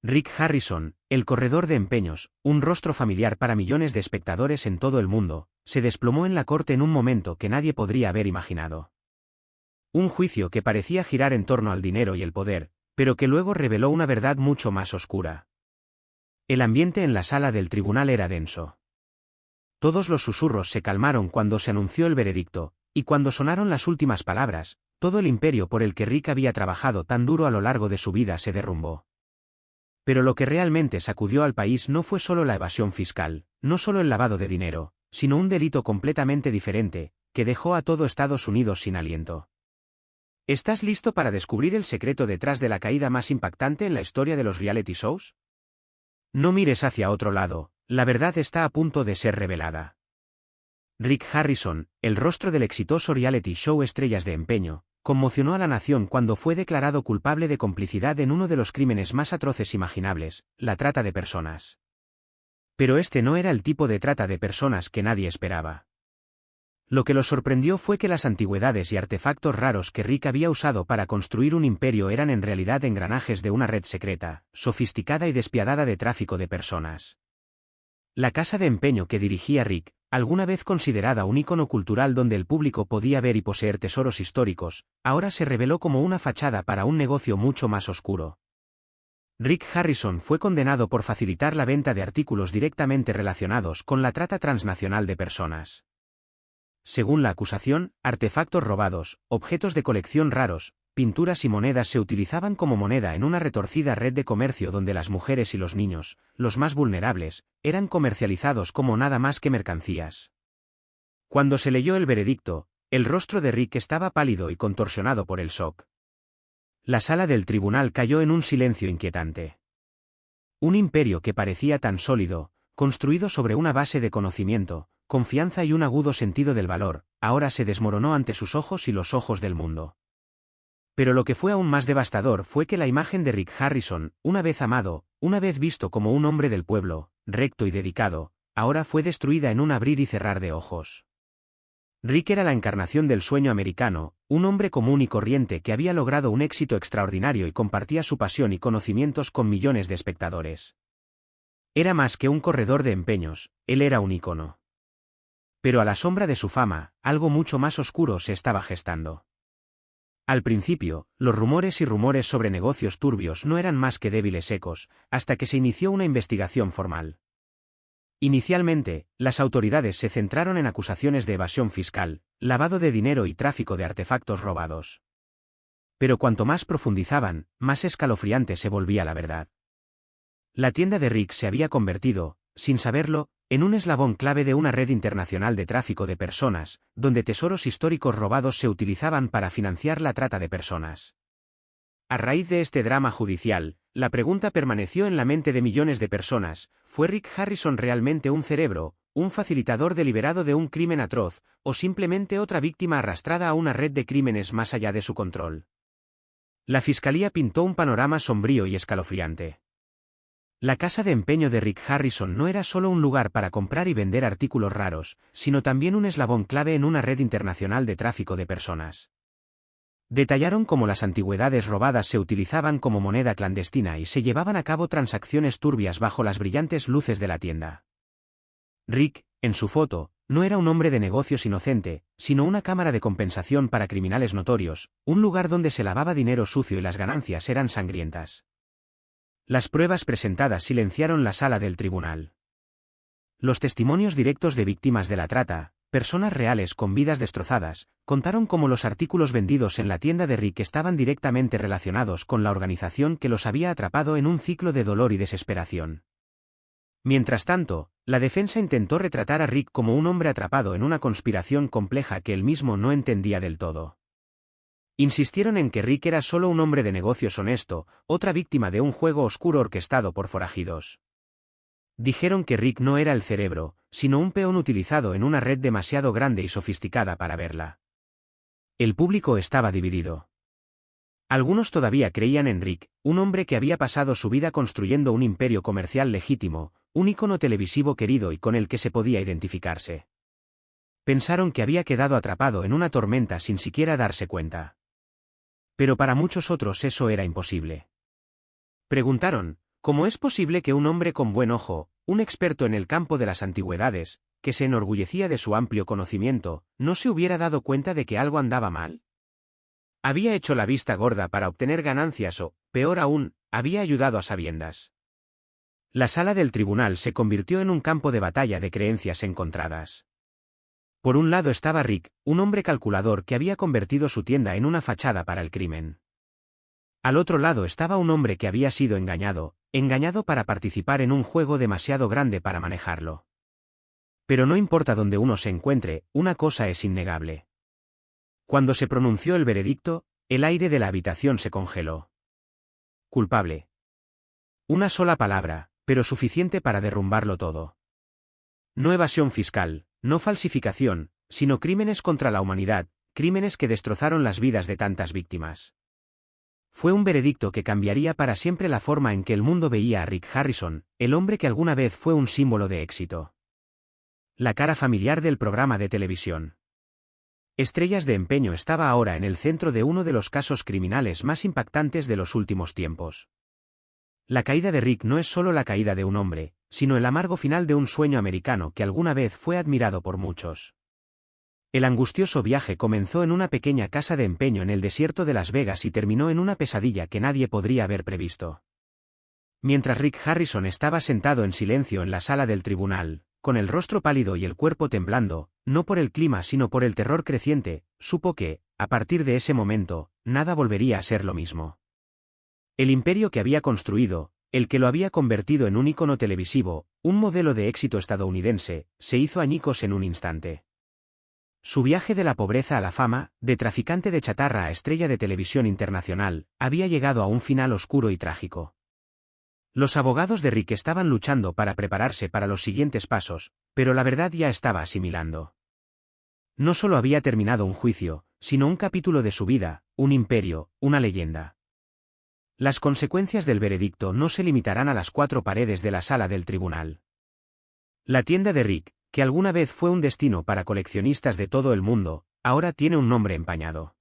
Rick Harrison, el corredor de empeños, un rostro familiar para millones de espectadores en todo el mundo, se desplomó en la corte en un momento que nadie podría haber imaginado. Un juicio que parecía girar en torno al dinero y el poder, pero que luego reveló una verdad mucho más oscura. El ambiente en la sala del tribunal era denso. Todos los susurros se calmaron cuando se anunció el veredicto, y cuando sonaron las últimas palabras, todo el imperio por el que Rick había trabajado tan duro a lo largo de su vida se derrumbó. Pero lo que realmente sacudió al país no fue solo la evasión fiscal, no solo el lavado de dinero, sino un delito completamente diferente, que dejó a todo Estados Unidos sin aliento. ¿Estás listo para descubrir el secreto detrás de la caída más impactante en la historia de los reality shows? No mires hacia otro lado, la verdad está a punto de ser revelada. Rick Harrison, el rostro del exitoso reality show Estrellas de Empeño, conmocionó a la nación cuando fue declarado culpable de complicidad en uno de los crímenes más atroces imaginables, la trata de personas. Pero este no era el tipo de trata de personas que nadie esperaba. Lo que los sorprendió fue que las antigüedades y artefactos raros que Rick había usado para construir un imperio eran en realidad engranajes de una red secreta, sofisticada y despiadada de tráfico de personas. La casa de empeño que dirigía Rick, alguna vez considerada un ícono cultural donde el público podía ver y poseer tesoros históricos, ahora se reveló como una fachada para un negocio mucho más oscuro. Rick Harrison fue condenado por facilitar la venta de artículos directamente relacionados con la trata transnacional de personas. Según la acusación, artefactos robados, objetos de colección raros, pinturas y monedas se utilizaban como moneda en una retorcida red de comercio donde las mujeres y los niños, los más vulnerables, eran comercializados como nada más que mercancías. Cuando se leyó el veredicto, el rostro de Rick estaba pálido y contorsionado por el shock. La sala del tribunal cayó en un silencio inquietante. Un imperio que parecía tan sólido, construido sobre una base de conocimiento, confianza y un agudo sentido del valor, ahora se desmoronó ante sus ojos y los ojos del mundo. Pero lo que fue aún más devastador fue que la imagen de Rick Harrison, una vez amado, una vez visto como un hombre del pueblo, recto y dedicado, ahora fue destruida en un abrir y cerrar de ojos. Rick era la encarnación del sueño americano, un hombre común y corriente que había logrado un éxito extraordinario y compartía su pasión y conocimientos con millones de espectadores. Era más que un corredor de empeños, él era un ícono. Pero a la sombra de su fama, algo mucho más oscuro se estaba gestando. Al principio, los rumores y rumores sobre negocios turbios no eran más que débiles ecos, hasta que se inició una investigación formal. Inicialmente, las autoridades se centraron en acusaciones de evasión fiscal, lavado de dinero y tráfico de artefactos robados. Pero cuanto más profundizaban, más escalofriante se volvía la verdad. La tienda de Rick se había convertido, sin saberlo, en un eslabón clave de una red internacional de tráfico de personas, donde tesoros históricos robados se utilizaban para financiar la trata de personas. A raíz de este drama judicial, la pregunta permaneció en la mente de millones de personas: ¿fue Rick Harrison realmente un cerebro, un facilitador deliberado de un crimen atroz, o simplemente otra víctima arrastrada a una red de crímenes más allá de su control? La fiscalía pintó un panorama sombrío y escalofriante. La casa de empeño de Rick Harrison no era solo un lugar para comprar y vender artículos raros, sino también un eslabón clave en una red internacional de tráfico de personas. Detallaron cómo las antigüedades robadas se utilizaban como moneda clandestina y se llevaban a cabo transacciones turbias bajo las brillantes luces de la tienda. Rick, en su foto, no era un hombre de negocios inocente, sino una cámara de compensación para criminales notorios, un lugar donde se lavaba dinero sucio y las ganancias eran sangrientas. Las pruebas presentadas silenciaron la sala del tribunal. Los testimonios directos de víctimas de la trata, personas reales con vidas destrozadas, contaron cómo los artículos vendidos en la tienda de Rick estaban directamente relacionados con la organización que los había atrapado en un ciclo de dolor y desesperación. Mientras tanto, la defensa intentó retratar a Rick como un hombre atrapado en una conspiración compleja que él mismo no entendía del todo. Insistieron en que Rick era solo un hombre de negocios honesto, otra víctima de un juego oscuro orquestado por forajidos. Dijeron que Rick no era el cerebro, sino un peón utilizado en una red demasiado grande y sofisticada para verla. El público estaba dividido. Algunos todavía creían en Rick, un hombre que había pasado su vida construyendo un imperio comercial legítimo, un ícono televisivo querido y con el que se podía identificarse. Pensaron que había quedado atrapado en una tormenta sin siquiera darse cuenta. Pero para muchos otros eso era imposible. Preguntaron, ¿Cómo es posible que un hombre con buen ojo, un experto en el campo de las antigüedades, que se enorgullecía de su amplio conocimiento, no se hubiera dado cuenta de que algo andaba mal? Había hecho la vista gorda para obtener ganancias o, peor aún, había ayudado a sabiendas. La sala del tribunal se convirtió en un campo de batalla de creencias encontradas. Por un lado estaba Rick, un hombre calculador que había convertido su tienda en una fachada para el crimen. Al otro lado estaba un hombre que había sido engañado para participar en un juego demasiado grande para manejarlo. Pero no importa dónde uno se encuentre, una cosa es innegable. Cuando se pronunció el veredicto, el aire de la habitación se congeló. Culpable. Una sola palabra, pero suficiente para derrumbarlo todo. No evasión fiscal, no falsificación, sino crímenes contra la humanidad, crímenes que destrozaron las vidas de tantas víctimas. Fue un veredicto que cambiaría para siempre la forma en que el mundo veía a Rick Harrison, el hombre que alguna vez fue un símbolo de éxito. La cara familiar del programa de televisión. Estrellas de Empeño estaba ahora en el centro de uno de los casos criminales más impactantes de los últimos tiempos. La caída de Rick no es solo la caída de un hombre, sino el amargo final de un sueño americano que alguna vez fue admirado por muchos. El angustioso viaje comenzó en una pequeña casa de empeño en el desierto de Las Vegas y terminó en una pesadilla que nadie podría haber previsto. Mientras Rick Harrison estaba sentado en silencio en la sala del tribunal, con el rostro pálido y el cuerpo temblando, no por el clima sino por el terror creciente, supo que, a partir de ese momento, nada volvería a ser lo mismo. El imperio que había construido, el que lo había convertido en un ícono televisivo, un modelo de éxito estadounidense, se hizo añicos en un instante. Su viaje de la pobreza a la fama, de traficante de chatarra a estrella de televisión internacional, había llegado a un final oscuro y trágico. Los abogados de Rick estaban luchando para prepararse para los siguientes pasos, pero la verdad ya estaba asimilando. No solo había terminado un juicio, sino un capítulo de su vida, un imperio, una leyenda. Las consecuencias del veredicto no se limitarán a las 4 paredes de la sala del tribunal. La tienda de Rick, que alguna vez fue un destino para coleccionistas de todo el mundo, ahora tiene un nombre empañado.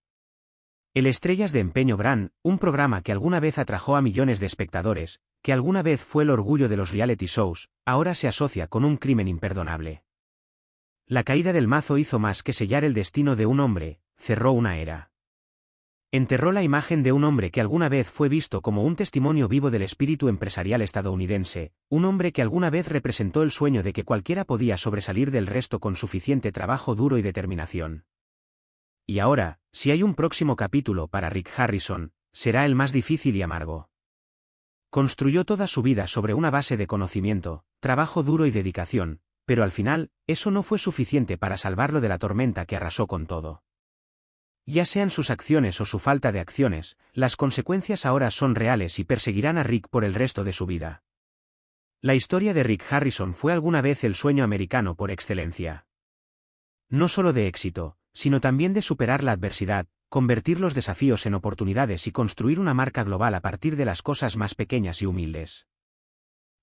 El Estrellas de Empeño Brand, un programa que alguna vez atrajo a millones de espectadores, que alguna vez fue el orgullo de los reality shows, ahora se asocia con un crimen imperdonable. La caída del mazo hizo más que sellar el destino de un hombre, cerró una era. Enterró la imagen de un hombre que alguna vez fue visto como un testimonio vivo del espíritu empresarial estadounidense, un hombre que alguna vez representó el sueño de que cualquiera podía sobresalir del resto con suficiente trabajo duro y determinación. Y ahora, si hay un próximo capítulo para Rick Harrison, será el más difícil y amargo. Construyó toda su vida sobre una base de conocimiento, trabajo duro y dedicación, pero al final, eso no fue suficiente para salvarlo de la tormenta que arrasó con todo. Ya sean sus acciones o su falta de acciones, las consecuencias ahora son reales y perseguirán a Rick por el resto de su vida. La historia de Rick Harrison fue alguna vez el sueño americano por excelencia. No solo de éxito, sino también de superar la adversidad, convertir los desafíos en oportunidades y construir una marca global a partir de las cosas más pequeñas y humildes.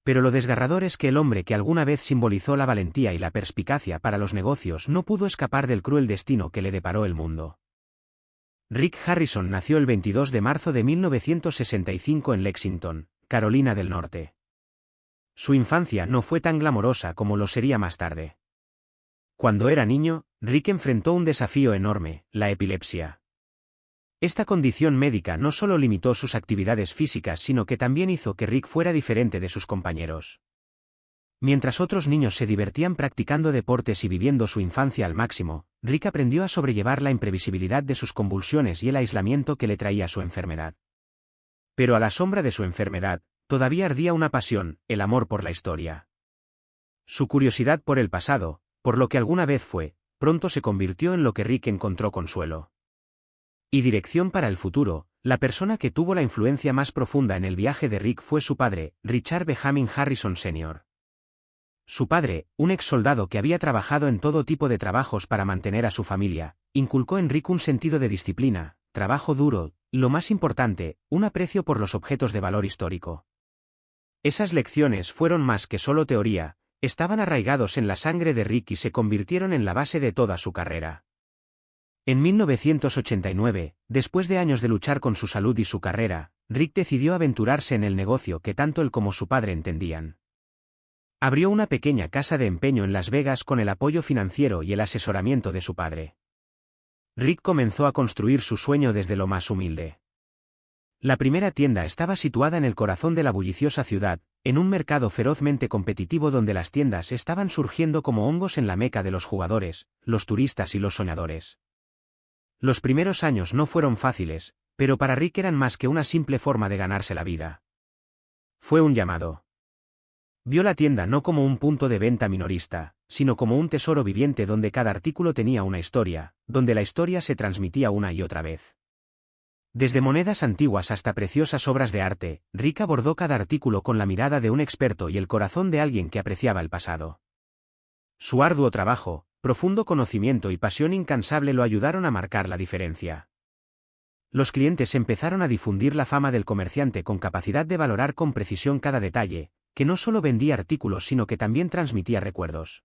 Pero lo desgarrador es que el hombre que alguna vez simbolizó la valentía y la perspicacia para los negocios no pudo escapar del cruel destino que le deparó el mundo. Rick Harrison nació el 22 de marzo de 1965 en Lexington, Carolina del Norte. Su infancia no fue tan glamorosa como lo sería más tarde. Cuando era niño, Rick enfrentó un desafío enorme, la epilepsia. Esta condición médica no solo limitó sus actividades físicas sino que también hizo que Rick fuera diferente de sus compañeros. Mientras otros niños se divertían practicando deportes y viviendo su infancia al máximo, Rick aprendió a sobrellevar la imprevisibilidad de sus convulsiones y el aislamiento que le traía su enfermedad. Pero a la sombra de su enfermedad, todavía ardía una pasión, el amor por la historia. Su curiosidad por el pasado, por lo que alguna vez fue, pronto se convirtió en lo que Rick encontró consuelo. Y dirección para el futuro, la persona que tuvo la influencia más profunda en el viaje de Rick fue su padre, Richard Benjamin Harrison Sr. Su padre, un ex soldado que había trabajado en todo tipo de trabajos para mantener a su familia, inculcó en Rick un sentido de disciplina, trabajo duro, y lo más importante, un aprecio por los objetos de valor histórico. Esas lecciones fueron más que solo teoría, estaban arraigados en la sangre de Rick y se convirtieron en la base de toda su carrera. En 1989, después de años de luchar con su salud y su carrera, Rick decidió aventurarse en el negocio que tanto él como su padre entendían. Abrió una pequeña casa de empeño en Las Vegas con el apoyo financiero y el asesoramiento de su padre. Rick comenzó a construir su sueño desde lo más humilde. La primera tienda estaba situada en el corazón de la bulliciosa ciudad, en un mercado ferozmente competitivo donde las tiendas estaban surgiendo como hongos en la meca de los jugadores, los turistas y los soñadores. Los primeros años no fueron fáciles, pero para Rick eran más que una simple forma de ganarse la vida. Fue un llamado. Vio la tienda no como un punto de venta minorista, sino como un tesoro viviente donde cada artículo tenía una historia, donde la historia se transmitía una y otra vez. Desde monedas antiguas hasta preciosas obras de arte, Rick abordó cada artículo con la mirada de un experto y el corazón de alguien que apreciaba el pasado. Su arduo trabajo, profundo conocimiento y pasión incansable lo ayudaron a marcar la diferencia. Los clientes empezaron a difundir la fama del comerciante con capacidad de valorar con precisión cada detalle, que no solo vendía artículos sino que también transmitía recuerdos.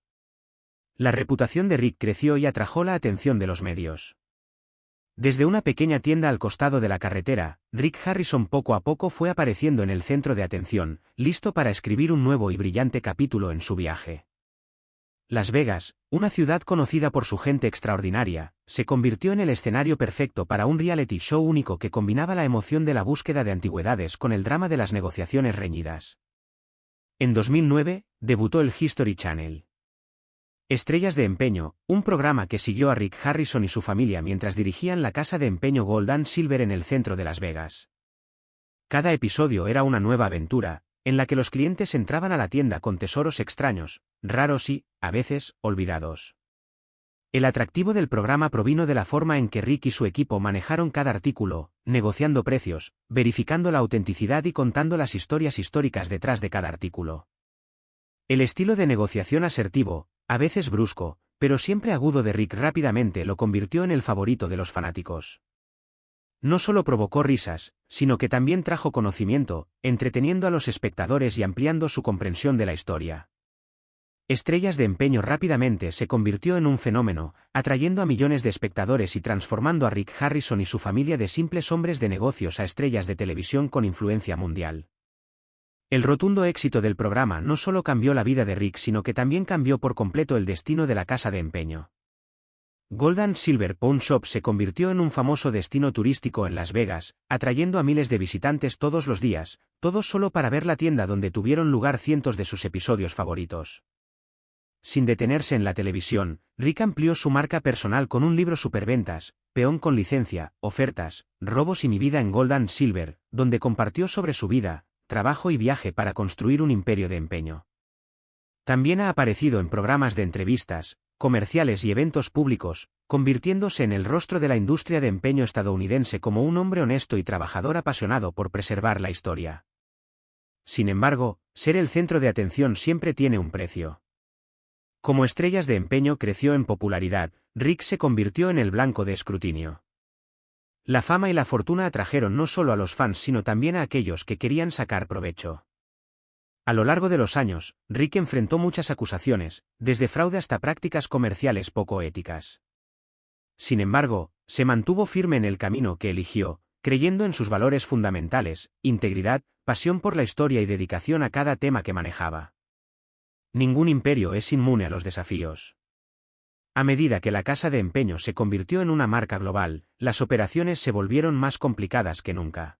La reputación de Rick creció y atrajo la atención de los medios. Desde una pequeña tienda al costado de la carretera, Rick Harrison poco a poco fue apareciendo en el centro de atención, listo para escribir un nuevo y brillante capítulo en su viaje. Las Vegas, una ciudad conocida por su gente extraordinaria, se convirtió en el escenario perfecto para un reality show único que combinaba la emoción de la búsqueda de antigüedades con el drama de las negociaciones reñidas. En 2009, debutó el History Channel. Estrellas de Empeño, un programa que siguió a Rick Harrison y su familia mientras dirigían la casa de empeño Gold and Silver en el centro de Las Vegas. Cada episodio era una nueva aventura, en la que los clientes entraban a la tienda con tesoros extraños, raros y, a veces, olvidados. El atractivo del programa provino de la forma en que Rick y su equipo manejaron cada artículo, negociando precios, verificando la autenticidad y contando las historias históricas detrás de cada artículo. El estilo de negociación asertivo, a veces brusco, pero siempre agudo de Rick rápidamente lo convirtió en el favorito de los fanáticos. No solo provocó risas, sino que también trajo conocimiento, entreteniendo a los espectadores y ampliando su comprensión de la historia. Estrellas de Empeño rápidamente se convirtió en un fenómeno, atrayendo a millones de espectadores y transformando a Rick Harrison y su familia de simples hombres de negocios a estrellas de televisión con influencia mundial. El rotundo éxito del programa no solo cambió la vida de Rick sino que también cambió por completo el destino de la casa de empeño. Gold and Silver Pawn Shop se convirtió en un famoso destino turístico en Las Vegas, atrayendo a miles de visitantes todos los días, todos solo para ver la tienda donde tuvieron lugar cientos de sus episodios favoritos. Sin detenerse en la televisión, Rick amplió su marca personal con un libro superventas, Peón con licencia, ofertas, robos y mi vida en Gold and Silver, donde compartió sobre su vida, trabajo y viaje para construir un imperio de empeño. También ha aparecido en programas de entrevistas, comerciales y eventos públicos, convirtiéndose en el rostro de la industria de empeño estadounidense como un hombre honesto y trabajador apasionado por preservar la historia. Sin embargo, ser el centro de atención siempre tiene un precio. Como Estrellas de Empeño creció en popularidad, Rick se convirtió en el blanco de escrutinio. La fama y la fortuna atrajeron no solo a los fans sino también a aquellos que querían sacar provecho. A lo largo de los años, Rick enfrentó muchas acusaciones, desde fraude hasta prácticas comerciales poco éticas. Sin embargo, se mantuvo firme en el camino que eligió, creyendo en sus valores fundamentales, integridad, pasión por la historia y dedicación a cada tema que manejaba. Ningún imperio es inmune a los desafíos. A medida que la casa de empeño se convirtió en una marca global, las operaciones se volvieron más complicadas que nunca.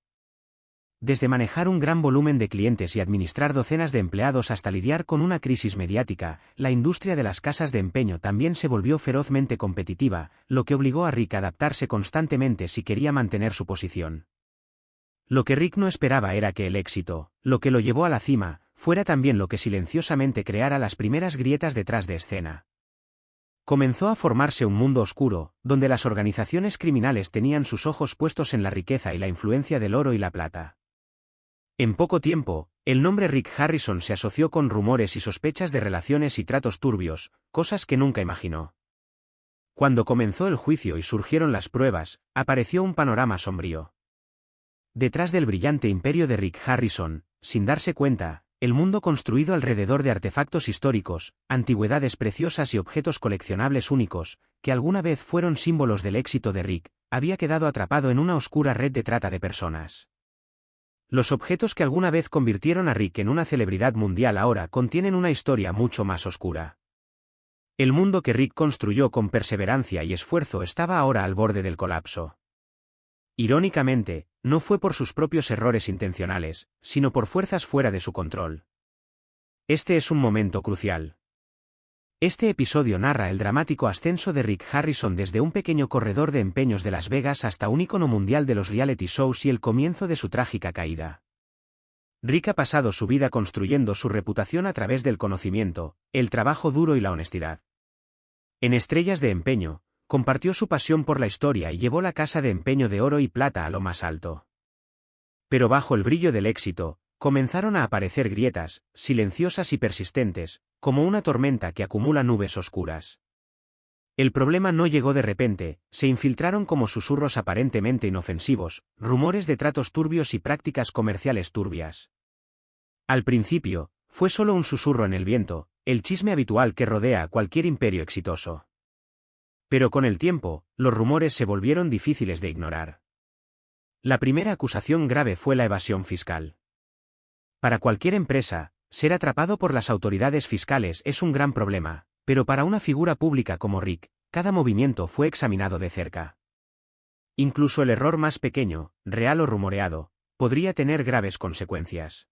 Desde manejar un gran volumen de clientes y administrar docenas de empleados hasta lidiar con una crisis mediática, la industria de las casas de empeño también se volvió ferozmente competitiva, lo que obligó a Rick a adaptarse constantemente si quería mantener su posición. Lo que Rick no esperaba era que el éxito, lo que lo llevó a la cima, fuera también lo que silenciosamente creara las primeras grietas detrás de escena. Comenzó a formarse un mundo oscuro, donde las organizaciones criminales tenían sus ojos puestos en la riqueza y la influencia del oro y la plata. En poco tiempo, el nombre Rick Harrison se asoció con rumores y sospechas de relaciones y tratos turbios, cosas que nunca imaginó. Cuando comenzó el juicio y surgieron las pruebas, apareció un panorama sombrío. Detrás del brillante imperio de Rick Harrison, sin darse cuenta, el mundo construido alrededor de artefactos históricos, antigüedades preciosas y objetos coleccionables únicos, que alguna vez fueron símbolos del éxito de Rick, había quedado atrapado en una oscura red de trata de personas. Los objetos que alguna vez convirtieron a Rick en una celebridad mundial ahora contienen una historia mucho más oscura. El mundo que Rick construyó con perseverancia y esfuerzo estaba ahora al borde del colapso. Irónicamente, no fue por sus propios errores intencionales, sino por fuerzas fuera de su control. Este es un momento crucial. Este episodio narra el dramático ascenso de Rick Harrison desde un pequeño corredor de empeños de Las Vegas hasta un ícono mundial de los reality shows y el comienzo de su trágica caída. Rick ha pasado su vida construyendo su reputación a través del conocimiento, el trabajo duro y la honestidad. En Estrellas de Empeño, compartió su pasión por la historia y llevó la casa de empeño de oro y plata a lo más alto. Pero bajo el brillo del éxito, comenzaron a aparecer grietas, silenciosas y persistentes, como una tormenta que acumula nubes oscuras. El problema no llegó de repente, se infiltraron como susurros aparentemente inofensivos, rumores de tratos turbios y prácticas comerciales turbias. Al principio, fue solo un susurro en el viento, el chisme habitual que rodea a cualquier imperio exitoso. Pero con el tiempo, los rumores se volvieron difíciles de ignorar. La primera acusación grave fue la evasión fiscal. Para cualquier empresa, ser atrapado por las autoridades fiscales es un gran problema, pero para una figura pública como Rick, cada movimiento fue examinado de cerca. Incluso el error más pequeño, real o rumoreado, podría tener graves consecuencias.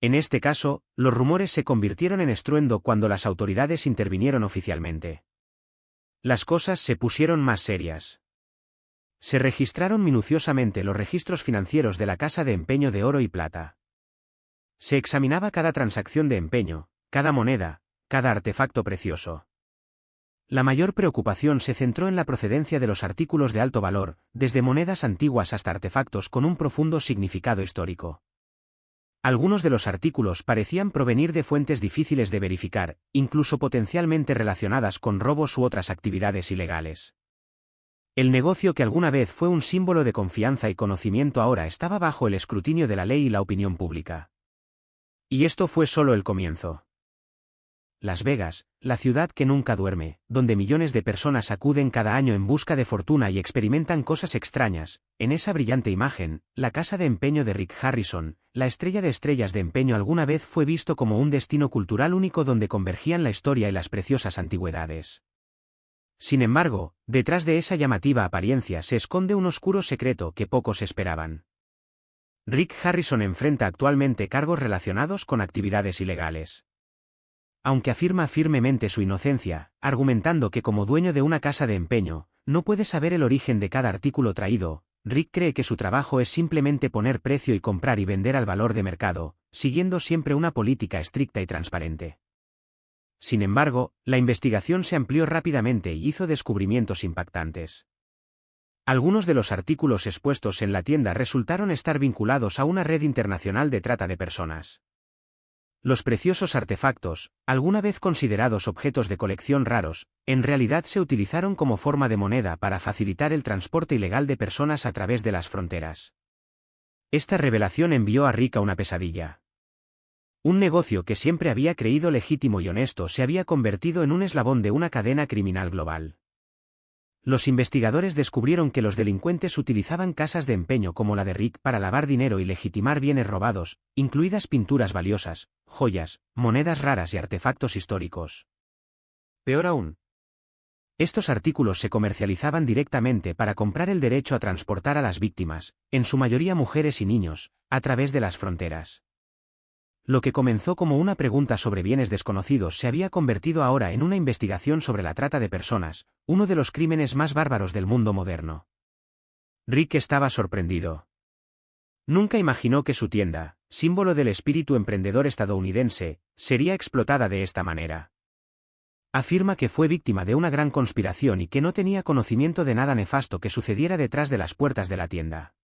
En este caso, los rumores se convirtieron en estruendo cuando las autoridades intervinieron oficialmente. Las cosas se pusieron más serias. Se registraron minuciosamente los registros financieros de la casa de empeño de oro y plata. Se examinaba cada transacción de empeño, cada moneda, cada artefacto precioso. La mayor preocupación se centró en la procedencia de los artículos de alto valor, desde monedas antiguas hasta artefactos con un profundo significado histórico. Algunos de los artículos parecían provenir de fuentes difíciles de verificar, incluso potencialmente relacionadas con robos u otras actividades ilegales. El negocio que alguna vez fue un símbolo de confianza y conocimiento ahora estaba bajo el escrutinio de la ley y la opinión pública. Y esto fue solo el comienzo. Las Vegas, la ciudad que nunca duerme, donde millones de personas acuden cada año en busca de fortuna y experimentan cosas extrañas, en esa brillante imagen, la casa de empeño de Rick Harrison, la estrella de estrellas de empeño alguna vez fue visto como un destino cultural único donde convergían la historia y las preciosas antigüedades. Sin embargo, detrás de esa llamativa apariencia se esconde un oscuro secreto que pocos esperaban. Rick Harrison enfrenta actualmente cargos relacionados con actividades ilegales. Aunque afirma firmemente su inocencia, argumentando que como dueño de una casa de empeño, no puede saber el origen de cada artículo traído, Rick cree que su trabajo es simplemente poner precio y comprar y vender al valor de mercado, siguiendo siempre una política estricta y transparente. Sin embargo, la investigación se amplió rápidamente y hizo descubrimientos impactantes. Algunos de los artículos expuestos en la tienda resultaron estar vinculados a una red internacional de trata de personas. Los preciosos artefactos, alguna vez considerados objetos de colección raros, en realidad se utilizaron como forma de moneda para facilitar el transporte ilegal de personas a través de las fronteras. Esta revelación envió a Rick a una pesadilla. Un negocio que siempre había creído legítimo y honesto se había convertido en un eslabón de una cadena criminal global. Los investigadores descubrieron que los delincuentes utilizaban casas de empeño como la de Rick para lavar dinero y legitimar bienes robados, incluidas pinturas valiosas, joyas, monedas raras y artefactos históricos. Peor aún, estos artículos se comercializaban directamente para comprar el derecho a transportar a las víctimas, en su mayoría mujeres y niños, a través de las fronteras. Lo que comenzó como una pregunta sobre bienes desconocidos se había convertido ahora en una investigación sobre la trata de personas, uno de los crímenes más bárbaros del mundo moderno. Rick estaba sorprendido. Nunca imaginó que su tienda, símbolo del espíritu emprendedor estadounidense, sería explotada de esta manera. Afirma que fue víctima de una gran conspiración y que no tenía conocimiento de nada nefasto que sucediera detrás de las puertas de la tienda.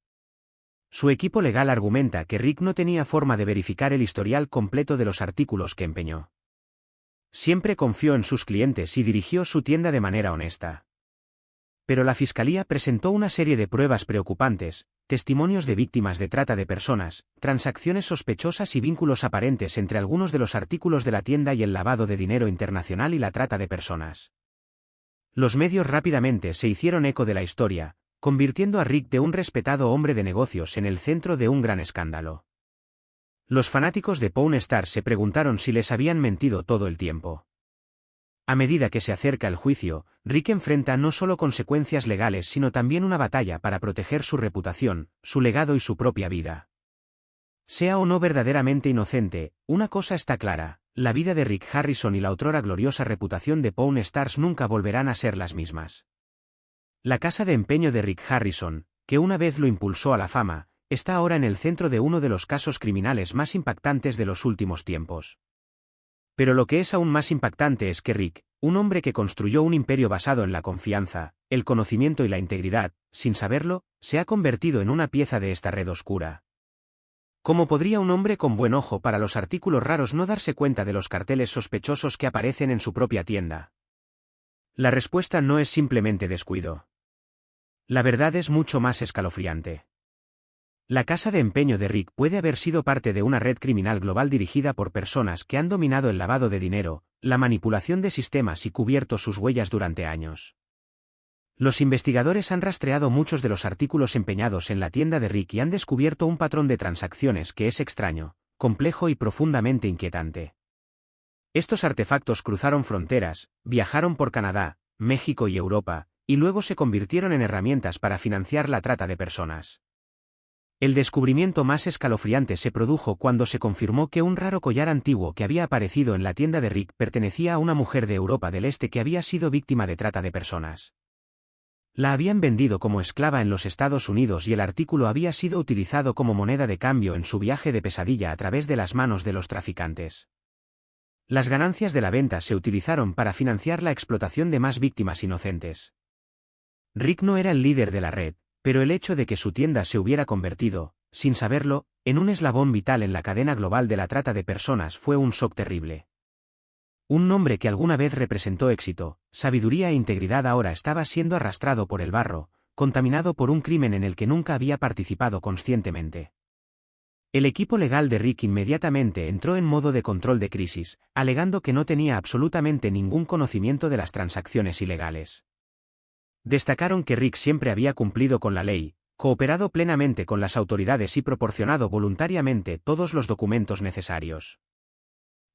Su equipo legal argumenta que Rick no tenía forma de verificar el historial completo de los artículos que empeñó. Siempre confió en sus clientes y dirigió su tienda de manera honesta. pero la Fiscalía presentó una serie de pruebas preocupantes, testimonios de víctimas de trata de personas, transacciones sospechosas y vínculos aparentes entre algunos de los artículos de la tienda y el lavado de dinero internacional y la trata de personas. Los medios rápidamente se hicieron eco de la historia, convirtiendo a Rick de un respetado hombre de negocios en el centro de un gran escándalo. Los fanáticos de Pawn Stars se preguntaron si les habían mentido todo el tiempo. A medida que se acerca el juicio, Rick enfrenta no solo consecuencias legales sino también una batalla para proteger su reputación, su legado y su propia vida. Sea o no verdaderamente inocente, una cosa está clara, la vida de Rick Harrison y la otrora gloriosa reputación de Pawn Stars nunca volverán a ser las mismas. La casa de empeño de Rick Harrison, que una vez lo impulsó a la fama, está ahora en el centro de uno de los casos criminales más impactantes de los últimos tiempos. Pero lo que es aún más impactante es que Rick, un hombre que construyó un imperio basado en la confianza, el conocimiento y la integridad, sin saberlo, se ha convertido en una pieza de esta red oscura. ¿Cómo podría un hombre con buen ojo para los artículos raros no darse cuenta de los carteles sospechosos que aparecen en su propia tienda? La respuesta no es simplemente descuido. La verdad es mucho más escalofriante. La casa de empeño de Rick puede haber sido parte de una red criminal global dirigida por personas que han dominado el lavado de dinero, la manipulación de sistemas y cubierto sus huellas durante años. Los investigadores han rastreado muchos de los artículos empeñados en la tienda de Rick y han descubierto un patrón de transacciones que es extraño, complejo y profundamente inquietante. Estos artefactos cruzaron fronteras, viajaron por Canadá, México y Europa, y luego se convirtieron en herramientas para financiar la trata de personas. El descubrimiento más escalofriante se produjo cuando se confirmó que un raro collar antiguo que había aparecido en la tienda de Rick pertenecía a una mujer de Europa del Este que había sido víctima de trata de personas. La habían vendido como esclava en los Estados Unidos y el artículo había sido utilizado como moneda de cambio en su viaje de pesadilla a través de las manos de los traficantes. Las ganancias de la venta se utilizaron para financiar la explotación de más víctimas inocentes. Rick no era el líder de la red, pero el hecho de que su tienda se hubiera convertido, sin saberlo, en un eslabón vital en la cadena global de la trata de personas fue un shock terrible. Un nombre que alguna vez representó éxito, sabiduría e integridad ahora estaba siendo arrastrado por el barro, contaminado por un crimen en el que nunca había participado conscientemente. El equipo legal de Rick inmediatamente entró en modo de control de crisis, alegando que no tenía absolutamente ningún conocimiento de las transacciones ilegales. Destacaron que Rick siempre había cumplido con la ley, cooperado plenamente con las autoridades y proporcionado voluntariamente todos los documentos necesarios.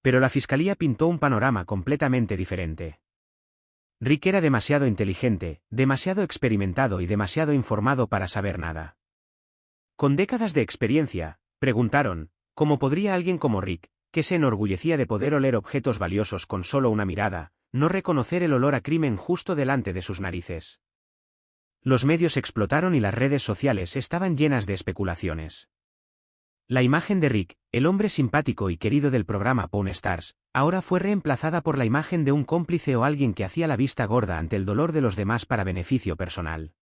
Pero la fiscalía pintó un panorama completamente diferente. Rick era demasiado inteligente, demasiado experimentado y demasiado informado para saber nada. Con décadas de experiencia, preguntaron, ¿cómo podría alguien como Rick, que se enorgullecía de poder oler objetos valiosos con solo una mirada, no reconocer el olor a crimen justo delante de sus narices? Los medios explotaron y las redes sociales estaban llenas de especulaciones. La imagen de Rick, el hombre simpático y querido del programa Pawn Stars, ahora fue reemplazada por la imagen de un cómplice o alguien que hacía la vista gorda ante el dolor de los demás para beneficio personal.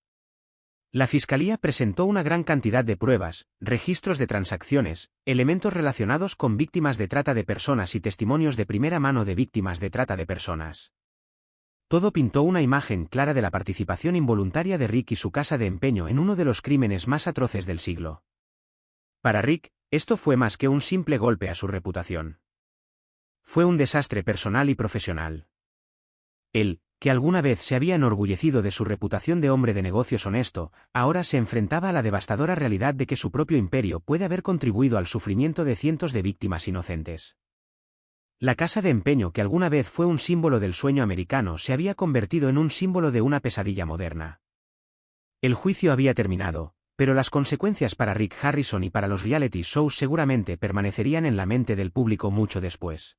La fiscalía presentó una gran cantidad de pruebas, registros de transacciones, elementos relacionados con víctimas de trata de personas y testimonios de primera mano de víctimas de trata de personas. Todo pintó una imagen clara de la participación involuntaria de Rick y su casa de empeño en uno de los crímenes más atroces del siglo. Para Rick, esto fue más que un simple golpe a su reputación. Fue un desastre personal y profesional. Él, que alguna vez se había enorgullecido de su reputación de hombre de negocios honesto, ahora se enfrentaba a la devastadora realidad de que su propio imperio puede haber contribuido al sufrimiento de cientos de víctimas inocentes. La casa de empeño que alguna vez fue un símbolo del sueño americano se había convertido en un símbolo de una pesadilla moderna. El juicio había terminado, pero las consecuencias para Rick Harrison y para los reality shows seguramente permanecerían en la mente del público mucho después.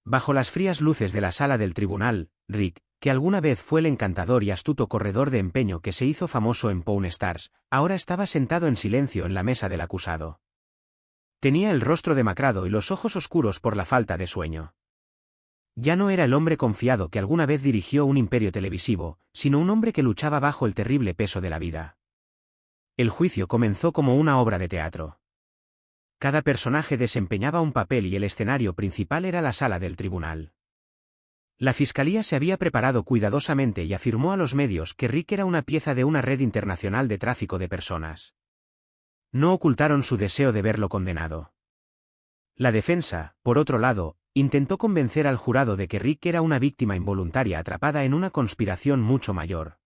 Bajo las frías luces de la sala del tribunal, Rick, que alguna vez fue el encantador y astuto corredor de empeño que se hizo famoso en Pawn Stars, ahora estaba sentado en silencio en la mesa del acusado. Tenía el rostro demacrado y los ojos oscuros por la falta de sueño. Ya no era el hombre confiado que alguna vez dirigió un imperio televisivo, sino un hombre que luchaba bajo el terrible peso de la vida. El juicio comenzó como una obra de teatro. Cada personaje desempeñaba un papel y el escenario principal era la sala del tribunal. La fiscalía se había preparado cuidadosamente y afirmó a los medios que Rick era una pieza de una red internacional de tráfico de personas. No ocultaron su deseo de verlo condenado. La defensa, por otro lado, intentó convencer al jurado de que Rick era una víctima involuntaria atrapada en una conspiración mucho mayor.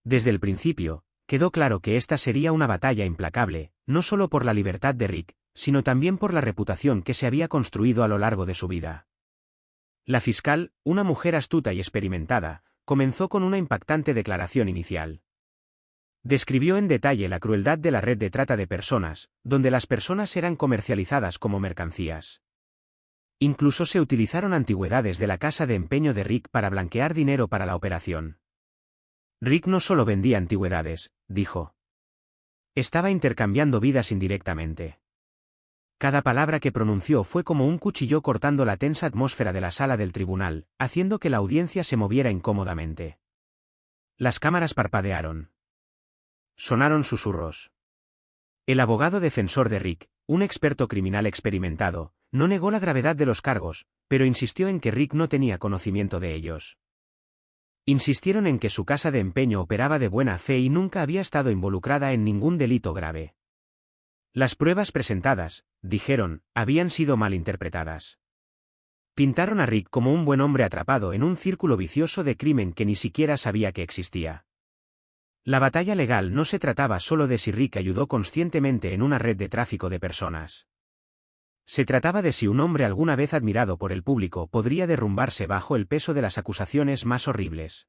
Desde el principio, quedó claro que esta sería una batalla implacable, no solo por la libertad de Rick, sino también por la reputación que se había construido a lo largo de su vida. La fiscal, una mujer astuta y experimentada, comenzó con una impactante declaración inicial. Describió en detalle la crueldad de la red de trata de personas, donde las personas eran comercializadas como mercancías. Incluso se utilizaron antigüedades de la casa de empeño de Rick para blanquear dinero para la operación. Rick no solo vendía antigüedades, dijo. Estaba intercambiando vidas indirectamente. Cada palabra que pronunció fue como un cuchillo cortando la tensa atmósfera de la sala del tribunal, haciendo que la audiencia se moviera incómodamente. Las cámaras parpadearon. Sonaron susurros. El abogado defensor de Rick, un experto criminal experimentado, no negó la gravedad de los cargos, pero insistió en que Rick no tenía conocimiento de ellos. Insistieron en que su casa de empeño operaba de buena fe y nunca había estado involucrada en ningún delito grave. Las pruebas presentadas, dijeron, habían sido malinterpretadas. Pintaron a Rick como un buen hombre atrapado en un círculo vicioso de crimen que ni siquiera sabía que existía. La batalla legal no se trataba solo de si Rick ayudó conscientemente en una red de tráfico de personas. Se trataba de si un hombre alguna vez admirado por el público podría derrumbarse bajo el peso de las acusaciones más horribles.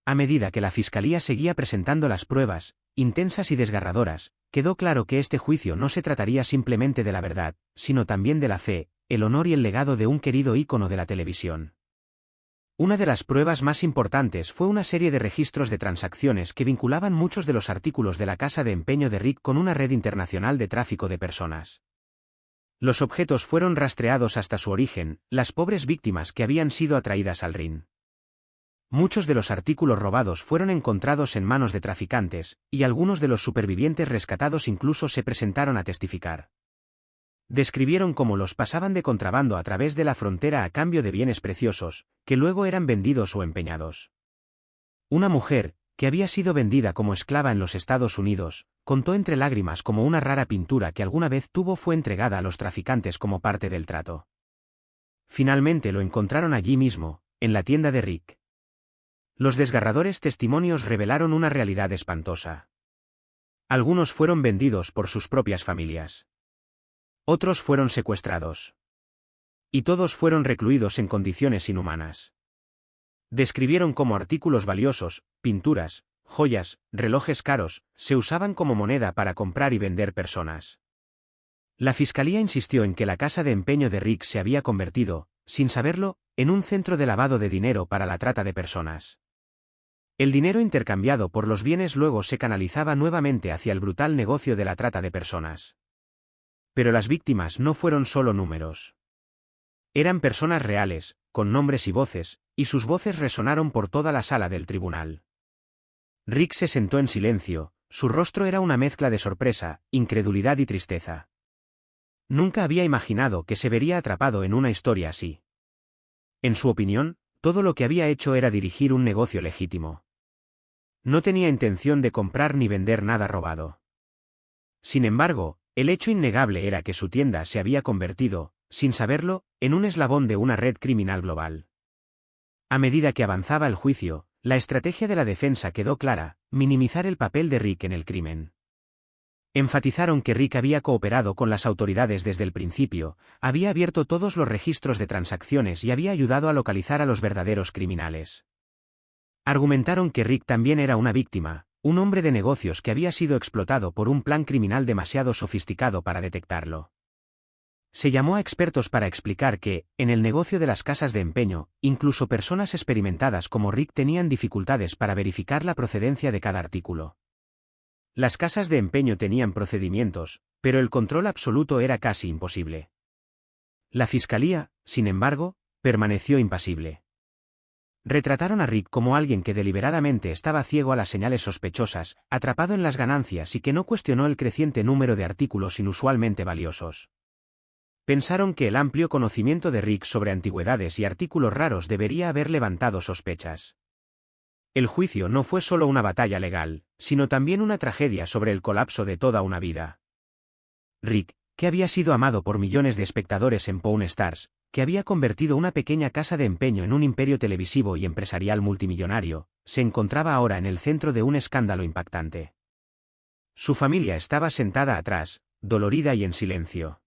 A medida que la fiscalía seguía presentando las pruebas, intensas y desgarradoras, quedó claro que este juicio no se trataría simplemente de la verdad, sino también de la fe, el honor y el legado de un querido ícono de la televisión. Una de las pruebas más importantes fue una serie de registros de transacciones que vinculaban muchos de los artículos de la casa de empeño de Rick con una red internacional de tráfico de personas. Los objetos fueron rastreados hasta su origen, las pobres víctimas que habían sido atraídas al ring. Muchos de los artículos robados fueron encontrados en manos de traficantes, y algunos de los supervivientes rescatados incluso se presentaron a testificar. Describieron cómo los pasaban de contrabando a través de la frontera a cambio de bienes preciosos, que luego eran vendidos o empeñados. Una mujer, que había sido vendida como esclava en los Estados Unidos, contó entre lágrimas cómo una rara pintura que alguna vez tuvo fue entregada a los traficantes como parte del trato. Finalmente lo encontraron allí mismo, en la tienda de Rick. Los desgarradores testimonios revelaron una realidad espantosa. Algunos fueron vendidos por sus propias familias. Otros fueron secuestrados. Y todos fueron recluidos en condiciones inhumanas. Describieron cómo artículos valiosos, pinturas, joyas, relojes caros, se usaban como moneda para comprar y vender personas. La fiscalía insistió en que la casa de empeño de Rick se había convertido, sin saberlo, en un centro de lavado de dinero para la trata de personas. El dinero intercambiado por los bienes luego se canalizaba nuevamente hacia el brutal negocio de la trata de personas. Pero las víctimas no fueron solo números. Eran personas reales, con nombres y voces, y sus voces resonaron por toda la sala del tribunal. Rick se sentó en silencio, su rostro era una mezcla de sorpresa, incredulidad y tristeza. Nunca había imaginado que se vería atrapado en una historia así. En su opinión, todo lo que había hecho era dirigir un negocio legítimo. No tenía intención de comprar ni vender nada robado. Sin embargo, el hecho innegable era que su tienda se había convertido, sin saberlo, en un eslabón de una red criminal global. A medida que avanzaba el juicio, la estrategia de la defensa quedó clara: minimizar el papel de Rick en el crimen. Enfatizaron que Rick había cooperado con las autoridades desde el principio, había abierto todos los registros de transacciones y había ayudado a localizar a los verdaderos criminales. Argumentaron que Rick también era una víctima, un hombre de negocios que había sido explotado por un plan criminal demasiado sofisticado para detectarlo. Se llamó a expertos para explicar que, en el negocio de las casas de empeño, incluso personas experimentadas como Rick tenían dificultades para verificar la procedencia de cada artículo. Las casas de empeño tenían procedimientos, pero el control absoluto era casi imposible. La fiscalía, sin embargo, permaneció impasible. Retrataron a Rick como alguien que deliberadamente estaba ciego a las señales sospechosas, atrapado en las ganancias y que no cuestionó el creciente número de artículos inusualmente valiosos. Pensaron que el amplio conocimiento de Rick sobre antigüedades y artículos raros debería haber levantado sospechas. El juicio no fue solo una batalla legal, sino también una tragedia sobre el colapso de toda una vida. Rick, que había sido amado por millones de espectadores en Pawn Stars, que había convertido una pequeña casa de empeño en un imperio televisivo y empresarial multimillonario, se encontraba ahora en el centro de un escándalo impactante. Su familia estaba sentada atrás, dolorida y en silencio.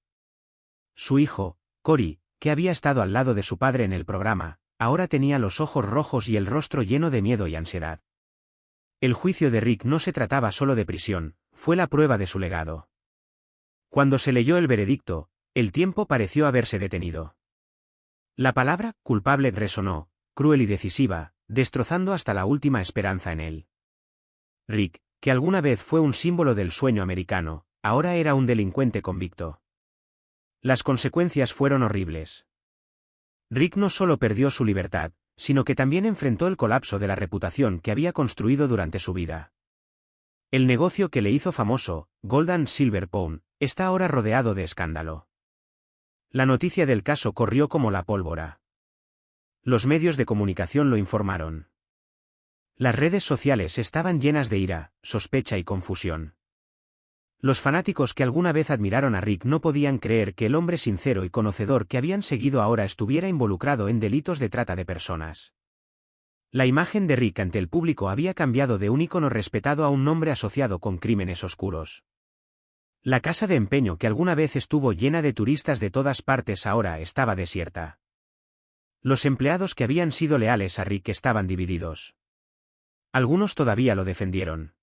Su hijo, Cory, que había estado al lado de su padre en el programa, ahora tenía los ojos rojos y el rostro lleno de miedo y ansiedad. El juicio de Rick no se trataba solo de prisión, fue la prueba de su legado. Cuando se leyó el veredicto, el tiempo pareció haberse detenido. La palabra culpable resonó, cruel y decisiva, destrozando hasta la última esperanza en él. Rick, que alguna vez fue un símbolo del sueño americano, ahora era un delincuente convicto. Las consecuencias fueron horribles. Rick no solo perdió su libertad, sino que también enfrentó el colapso de la reputación que había construido durante su vida. El negocio que le hizo famoso, Gold and Silver Pawn, está ahora rodeado de escándalo. La noticia del caso corrió como la pólvora. Los medios de comunicación lo informaron. Las redes sociales estaban llenas de ira, sospecha y confusión. Los fanáticos que alguna vez admiraron a Rick no podían creer que el hombre sincero y conocedor que habían seguido ahora estuviera involucrado en delitos de trata de personas. La imagen de Rick ante el público había cambiado de un ícono respetado a un nombre asociado con crímenes oscuros. La casa de empeño que alguna vez estuvo llena de turistas de todas partes ahora estaba desierta. Los empleados que habían sido leales a Rick estaban divididos. Algunos todavía lo defendieron.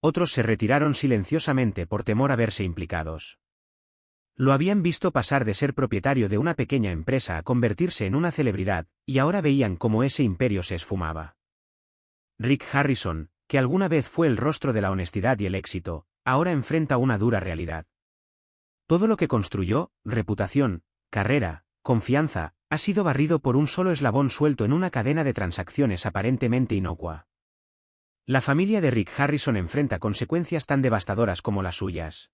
Otros se retiraron silenciosamente por temor a verse implicados. Lo habían visto pasar de ser propietario de una pequeña empresa a convertirse en una celebridad, y ahora veían cómo ese imperio se esfumaba. Rick Harrison, que alguna vez fue el rostro de la honestidad y el éxito, ahora enfrenta una dura realidad. Todo lo que construyó, reputación, carrera, confianza, ha sido barrido por un solo eslabón suelto en una cadena de transacciones aparentemente inocua. La familia de Rick Harrison enfrenta consecuencias tan devastadoras como las suyas.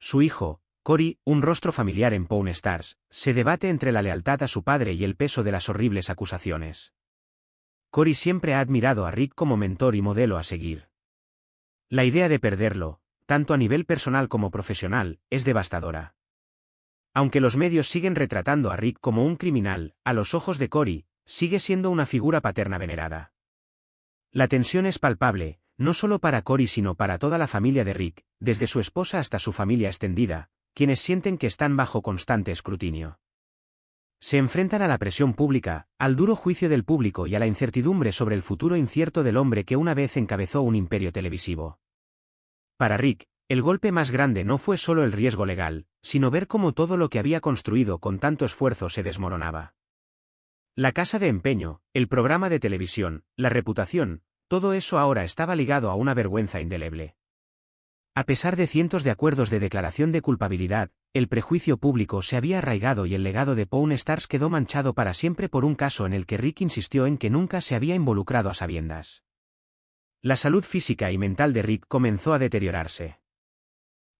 Su hijo, Cory, un rostro familiar en Pawn Stars, se debate entre la lealtad a su padre y el peso de las horribles acusaciones. Cory siempre ha admirado a Rick como mentor y modelo a seguir. La idea de perderlo, tanto a nivel personal como profesional, es devastadora. Aunque los medios siguen retratando a Rick como un criminal, a los ojos de Cory, sigue siendo una figura paterna venerada. La tensión es palpable, no solo para Cory sino para toda la familia de Rick, desde su esposa hasta su familia extendida, quienes sienten que están bajo constante escrutinio. Se enfrentan a la presión pública, al duro juicio del público y a la incertidumbre sobre el futuro incierto del hombre que una vez encabezó un imperio televisivo. Para Rick, el golpe más grande no fue solo el riesgo legal, sino ver cómo todo lo que había construido con tanto esfuerzo se desmoronaba. La casa de empeño, el programa de televisión, la reputación, todo eso ahora estaba ligado a una vergüenza indeleble. A pesar de cientos de acuerdos de declaración de culpabilidad, el prejuicio público se había arraigado y el legado de Pawn Stars quedó manchado para siempre por un caso en el que Rick insistió en que nunca se había involucrado a sabiendas. La salud física y mental de Rick comenzó a deteriorarse.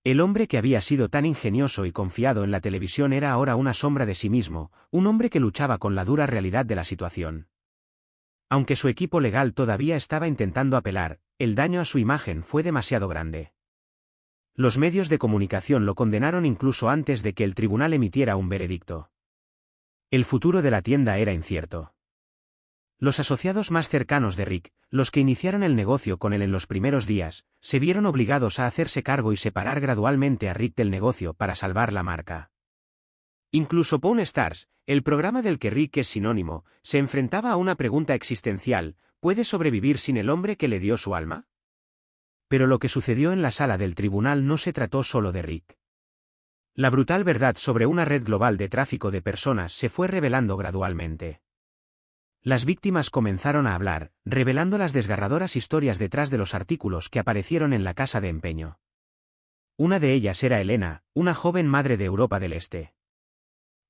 El hombre que había sido tan ingenioso y confiado en la televisión era ahora una sombra de sí mismo, un hombre que luchaba con la dura realidad de la situación. Aunque su equipo legal todavía estaba intentando apelar, el daño a su imagen fue demasiado grande. Los medios de comunicación lo condenaron incluso antes de que el tribunal emitiera un veredicto. El futuro de la tienda era incierto. Los asociados más cercanos de Rick, los que iniciaron el negocio con él en los primeros días, se vieron obligados a hacerse cargo y separar gradualmente a Rick del negocio para salvar la marca. Incluso Pawn Stars, el programa del que Rick es sinónimo, se enfrentaba a una pregunta existencial: ¿puede sobrevivir sin el hombre que le dio su alma? Pero lo que sucedió en la sala del tribunal no se trató solo de Rick. La brutal verdad sobre una red global de tráfico de personas se fue revelando gradualmente. Las víctimas comenzaron a hablar, revelando las desgarradoras historias detrás de los artículos que aparecieron en la casa de empeño. Una de ellas era Elena, una joven madre de Europa del Este.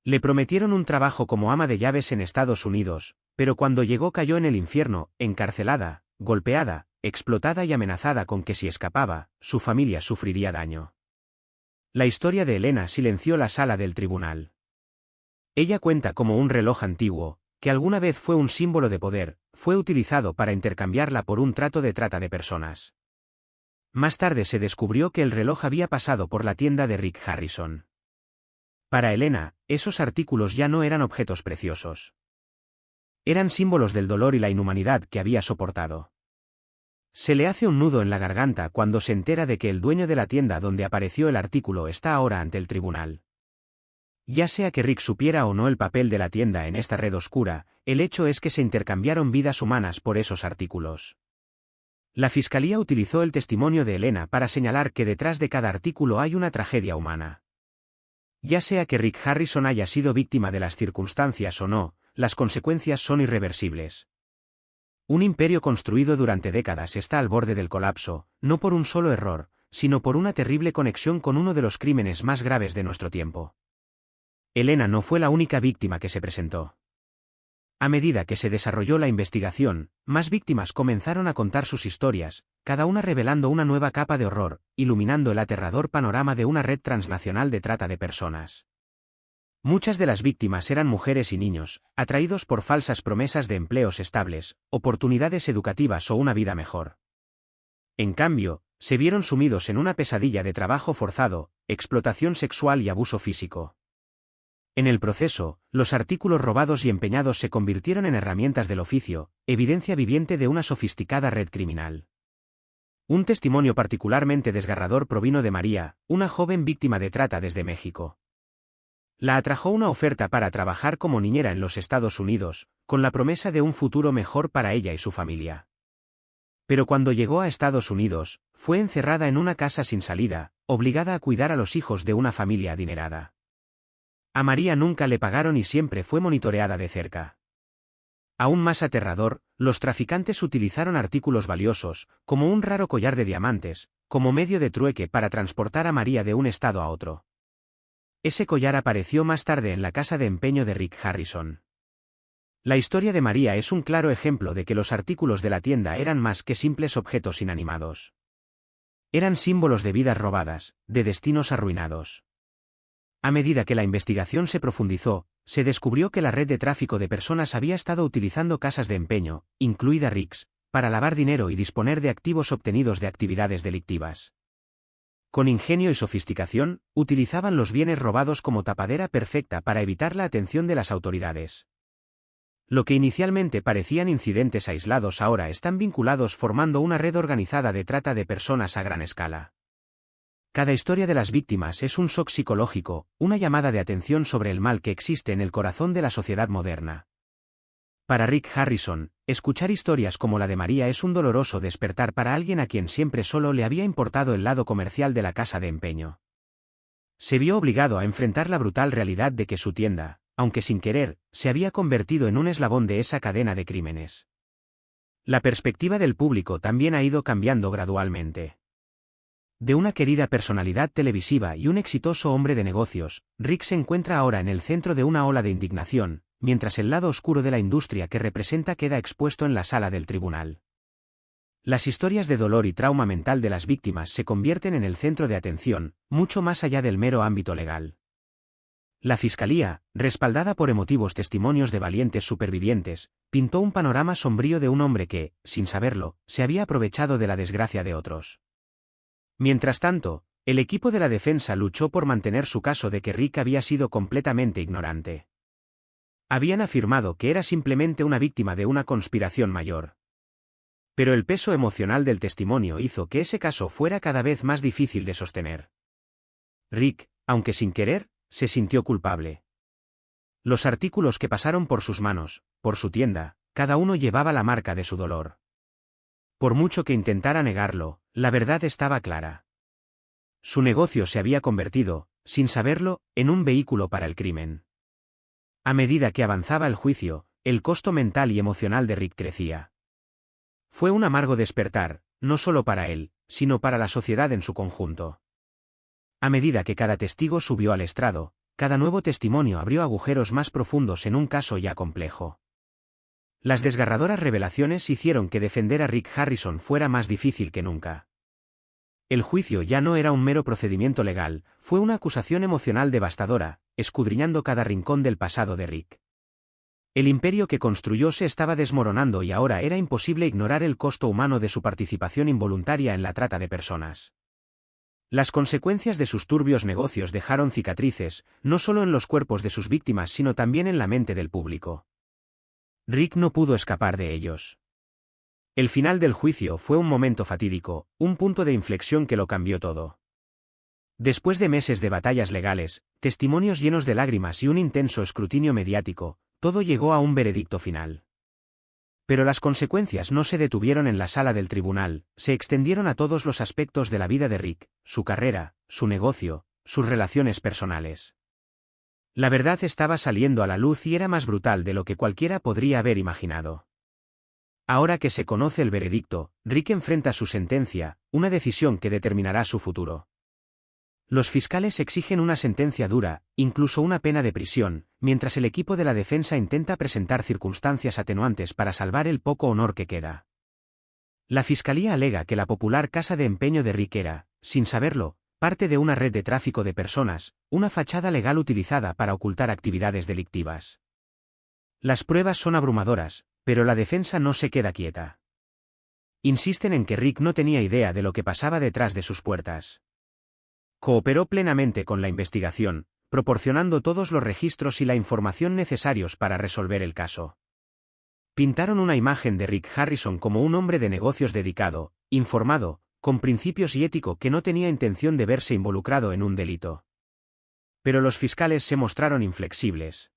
Le prometieron un trabajo como ama de llaves en Estados Unidos, pero cuando llegó cayó en el infierno, encarcelada, golpeada, explotada y amenazada con que si escapaba, su familia sufriría daño. La historia de Elena silenció la sala del tribunal. Ella cuenta como un reloj antiguo, que alguna vez fue un símbolo de poder, fue utilizado para intercambiarla por un trato de trata de personas. Más tarde se descubrió que el reloj había pasado por la tienda de Rick Harrison. Para Elena, esos artículos ya no eran objetos preciosos. Eran símbolos del dolor y la inhumanidad que había soportado. Se le hace un nudo en la garganta cuando se entera de que el dueño de la tienda donde apareció el artículo está ahora ante el tribunal. Ya sea que Rick supiera o no el papel de la tienda en esta red oscura, el hecho es que se intercambiaron vidas humanas por esos artículos. La fiscalía utilizó el testimonio de Elena para señalar que detrás de cada artículo hay una tragedia humana. Ya sea que Rick Harrison haya sido víctima de las circunstancias o no, las consecuencias son irreversibles. Un imperio construido durante décadas está al borde del colapso, no por un solo error, sino por una terrible conexión con uno de los crímenes más graves de nuestro tiempo. Elena no fue la única víctima que se presentó. A medida que se desarrolló la investigación, más víctimas comenzaron a contar sus historias, cada una revelando una nueva capa de horror, iluminando el aterrador panorama de una red transnacional de trata de personas. Muchas de las víctimas eran mujeres y niños, atraídos por falsas promesas de empleos estables, oportunidades educativas o una vida mejor. En cambio, se vieron sumidos en una pesadilla de trabajo forzado, explotación sexual y abuso físico. En el proceso, los artículos robados y empeñados se convirtieron en herramientas del oficio, evidencia viviente de una sofisticada red criminal. Un testimonio particularmente desgarrador provino de María, una joven víctima de trata desde México. La atrajo una oferta para trabajar como niñera en los Estados Unidos, con la promesa de un futuro mejor para ella y su familia. Pero cuando llegó a Estados Unidos, fue encerrada en una casa sin salida, obligada a cuidar a los hijos de una familia adinerada. A María nunca le pagaron y siempre fue monitoreada de cerca. Aún más aterrador, los traficantes utilizaron artículos valiosos, como un raro collar de diamantes, como medio de trueque para transportar a María de un estado a otro. Ese collar apareció más tarde en la casa de empeño de Rick Harrison. La historia de María es un claro ejemplo de que los artículos de la tienda eran más que simples objetos inanimados. Eran símbolos de vidas robadas, de destinos arruinados. A medida que la investigación se profundizó, se descubrió que la red de tráfico de personas había estado utilizando casas de empeño, incluida Rick's, para lavar dinero y disponer de activos obtenidos de actividades delictivas. Con ingenio y sofisticación, utilizaban los bienes robados como tapadera perfecta para evitar la atención de las autoridades. Lo que inicialmente parecían incidentes aislados ahora están vinculados formando una red organizada de trata de personas a gran escala. Cada historia de las víctimas es un shock psicológico, una llamada de atención sobre el mal que existe en el corazón de la sociedad moderna. Para Rick Harrison, escuchar historias como la de María es un doloroso despertar para alguien a quien siempre solo le había importado el lado comercial de la casa de empeño. Se vio obligado a enfrentar la brutal realidad de que su tienda, aunque sin querer, se había convertido en un eslabón de esa cadena de crímenes. La perspectiva del público también ha ido cambiando gradualmente. De una querida personalidad televisiva y un exitoso hombre de negocios, Rick se encuentra ahora en el centro de una ola de indignación, mientras el lado oscuro de la industria que representa queda expuesto en la sala del tribunal. Las historias de dolor y trauma mental de las víctimas se convierten en el centro de atención, mucho más allá del mero ámbito legal. La fiscalía, respaldada por emotivos testimonios de valientes supervivientes, pintó un panorama sombrío de un hombre que, sin saberlo, se había aprovechado de la desgracia de otros. Mientras tanto, el equipo de la defensa luchó por mantener su caso de que Rick había sido completamente ignorante. Habían afirmado que era simplemente una víctima de una conspiración mayor. Pero el peso emocional del testimonio hizo que ese caso fuera cada vez más difícil de sostener. Rick, aunque sin querer, se sintió culpable. Los artículos que pasaron por sus manos, por su tienda, cada uno llevaba la marca de su dolor. Por mucho que intentara negarlo, la verdad estaba clara. Su negocio se había convertido, sin saberlo, en un vehículo para el crimen. A medida que avanzaba el juicio, el costo mental y emocional de Rick crecía. Fue un amargo despertar, no solo para él, sino para la sociedad en su conjunto. A medida que cada testigo subió al estrado, cada nuevo testimonio abrió agujeros más profundos en un caso ya complejo. Las desgarradoras revelaciones hicieron que defender a Rick Harrison fuera más difícil que nunca. El juicio ya no era un mero procedimiento legal, fue una acusación emocional devastadora, escudriñando cada rincón del pasado de Rick. El imperio que construyó se estaba desmoronando y ahora era imposible ignorar el costo humano de su participación involuntaria en la trata de personas. Las consecuencias de sus turbios negocios dejaron cicatrices, no solo en los cuerpos de sus víctimas sino también en la mente del público. Rick no pudo escapar de ellos. El final del juicio fue un momento fatídico, un punto de inflexión que lo cambió todo. Después de meses de batallas legales, testimonios llenos de lágrimas y un intenso escrutinio mediático, todo llegó a un veredicto final. Pero las consecuencias no se detuvieron en la sala del tribunal, se extendieron a todos los aspectos de la vida de Rick, su carrera, su negocio, sus relaciones personales. La verdad estaba saliendo a la luz y era más brutal de lo que cualquiera podría haber imaginado. Ahora que se conoce el veredicto, Rick enfrenta su sentencia, una decisión que determinará su futuro. Los fiscales exigen una sentencia dura, incluso una pena de prisión, mientras el equipo de la defensa intenta presentar circunstancias atenuantes para salvar el poco honor que queda. La fiscalía alega que la popular casa de empeño de Rick era, sin saberlo, parte de una red de tráfico de personas, una fachada legal utilizada para ocultar actividades delictivas. Las pruebas son abrumadoras, pero la defensa no se queda quieta. Insisten en que Rick no tenía idea de lo que pasaba detrás de sus puertas. Cooperó plenamente con la investigación, proporcionando todos los registros y la información necesarios para resolver el caso. Pintaron una imagen de Rick Harrison como un hombre de negocios dedicado, informado, con principios y ético que no tenía intención de verse involucrado en un delito. Pero los fiscales se mostraron inflexibles.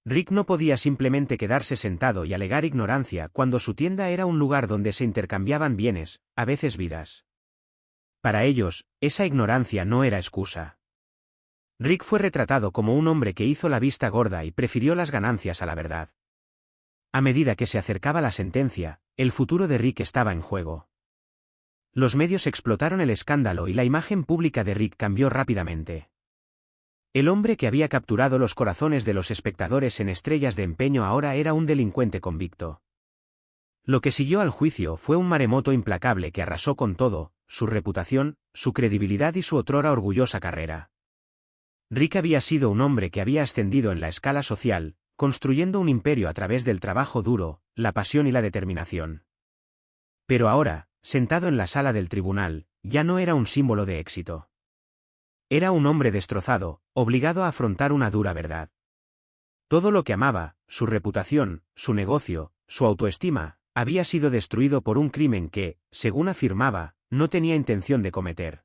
Rick no podía simplemente quedarse sentado y alegar ignorancia cuando su tienda era un lugar donde se intercambiaban bienes, a veces vidas. Para ellos, esa ignorancia no era excusa. Rick fue retratado como un hombre que hizo la vista gorda y prefirió las ganancias a la verdad. A medida que se acercaba la sentencia, el futuro de Rick estaba en juego. Los medios explotaron el escándalo y la imagen pública de Rick cambió rápidamente. El hombre que había capturado los corazones de los espectadores en Estrellas de Empeño ahora era un delincuente convicto. Lo que siguió al juicio fue un maremoto implacable que arrasó con todo, su reputación, su credibilidad y su otrora orgullosa carrera. Rick había sido un hombre que había ascendido en la escala social, construyendo un imperio a través del trabajo duro, la pasión y la determinación. Pero ahora, sentado en la sala del tribunal, ya no era un símbolo de éxito. Era un hombre destrozado, obligado a afrontar una dura verdad. Todo lo que amaba, su reputación, su negocio, su autoestima, había sido destruido por un crimen que, según afirmaba, no tenía intención de cometer.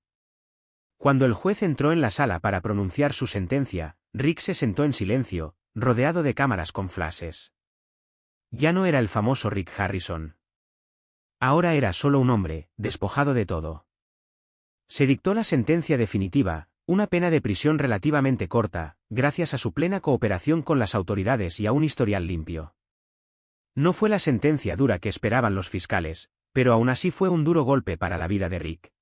Cuando el juez entró en la sala para pronunciar su sentencia, Rick se sentó en silencio, rodeado de cámaras con flashes. Ya no era el famoso Rick Harrison. Ahora era solo un hombre, despojado de todo. Se dictó la sentencia definitiva, una pena de prisión relativamente corta, gracias a su plena cooperación con las autoridades y a un historial limpio. No fue la sentencia dura que esperaban los fiscales, pero aún así fue un duro golpe para la vida de Rick.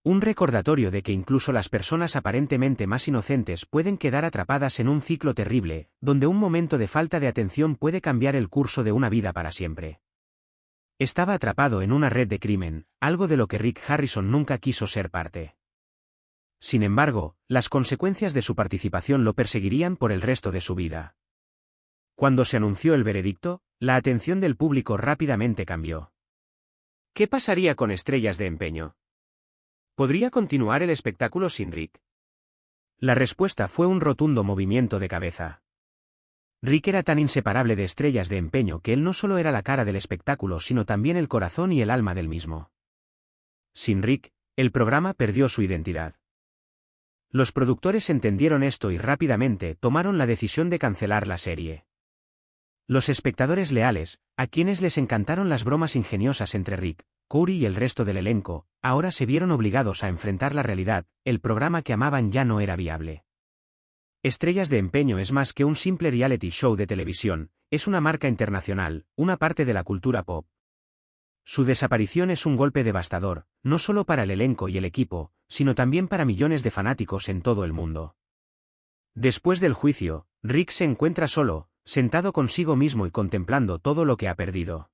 Un recordatorio de que incluso las personas aparentemente más inocentes pueden quedar atrapadas en un ciclo terrible, donde un momento de falta de atención puede cambiar el curso de una vida para siempre. Estaba atrapado en una red de crimen, algo de lo que Rick Harrison nunca quiso ser parte. Sin embargo, las consecuencias de su participación lo perseguirían por el resto de su vida. Cuando se anunció el veredicto, la atención del público rápidamente cambió. ¿Qué pasaría con Estrellas de Empeño? ¿Podría continuar el espectáculo sin Rick? La respuesta fue un rotundo movimiento de cabeza. Rick era tan inseparable de Estrellas de Empeño que él no solo era la cara del espectáculo sino también el corazón y el alma del mismo. Sin Rick, el programa perdió su identidad. Los productores entendieron esto y rápidamente tomaron la decisión de cancelar la serie. Los espectadores leales, a quienes les encantaron las bromas ingeniosas entre Rick, Corey y el resto del elenco, ahora se vieron obligados a enfrentar la realidad, el programa que amaban ya no era viable. Estrellas de Empeño es más que un simple reality show de televisión, es una marca internacional, una parte de la cultura pop. Su desaparición es un golpe devastador, no solo para el elenco y el equipo, sino también para millones de fanáticos en todo el mundo. Después del juicio, Rick se encuentra solo, sentado consigo mismo y contemplando todo lo que ha perdido.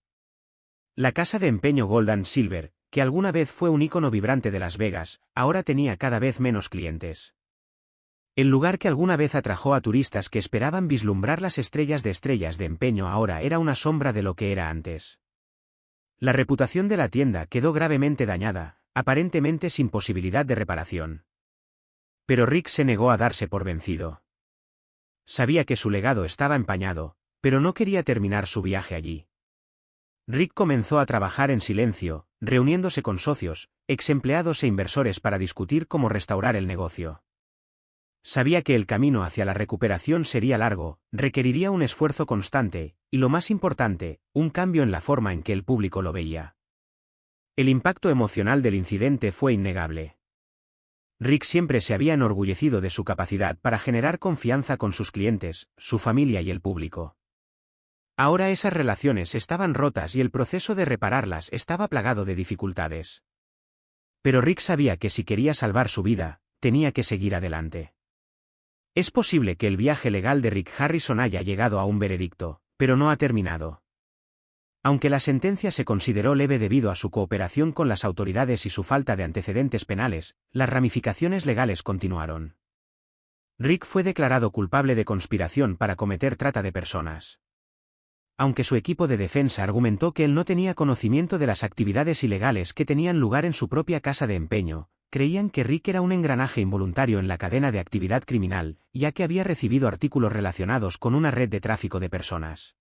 La casa de empeño Gold and Silver, que alguna vez fue un ícono vibrante de Las Vegas, ahora tenía cada vez menos clientes. El lugar que alguna vez atrajo a turistas que esperaban vislumbrar las estrellas de empeño ahora era una sombra de lo que era antes. La reputación de la tienda quedó gravemente dañada, aparentemente sin posibilidad de reparación. Pero Rick se negó a darse por vencido. Sabía que su legado estaba empañado, pero no quería terminar su viaje allí. Rick comenzó a trabajar en silencio, reuniéndose con socios, ex empleados e inversores para discutir cómo restaurar el negocio. Sabía que el camino hacia la recuperación sería largo, requeriría un esfuerzo constante, y lo más importante, un cambio en la forma en que el público lo veía. El impacto emocional del incidente fue innegable. Rick siempre se había enorgullecido de su capacidad para generar confianza con sus clientes, su familia y el público. Ahora esas relaciones estaban rotas y el proceso de repararlas estaba plagado de dificultades. Pero Rick sabía que si quería salvar su vida, tenía que seguir adelante. Es posible que el viaje legal de Rick Harrison haya llegado a un veredicto, pero no ha terminado. Aunque la sentencia se consideró leve debido a su cooperación con las autoridades y su falta de antecedentes penales, las ramificaciones legales continuaron. Rick fue declarado culpable de conspiración para cometer trata de personas. Aunque su equipo de defensa argumentó que él no tenía conocimiento de las actividades ilegales que tenían lugar en su propia casa de empeño, creían que Rick era un engranaje involuntario en la cadena de actividad criminal, ya que había recibido artículos relacionados con una red de tráfico de personas.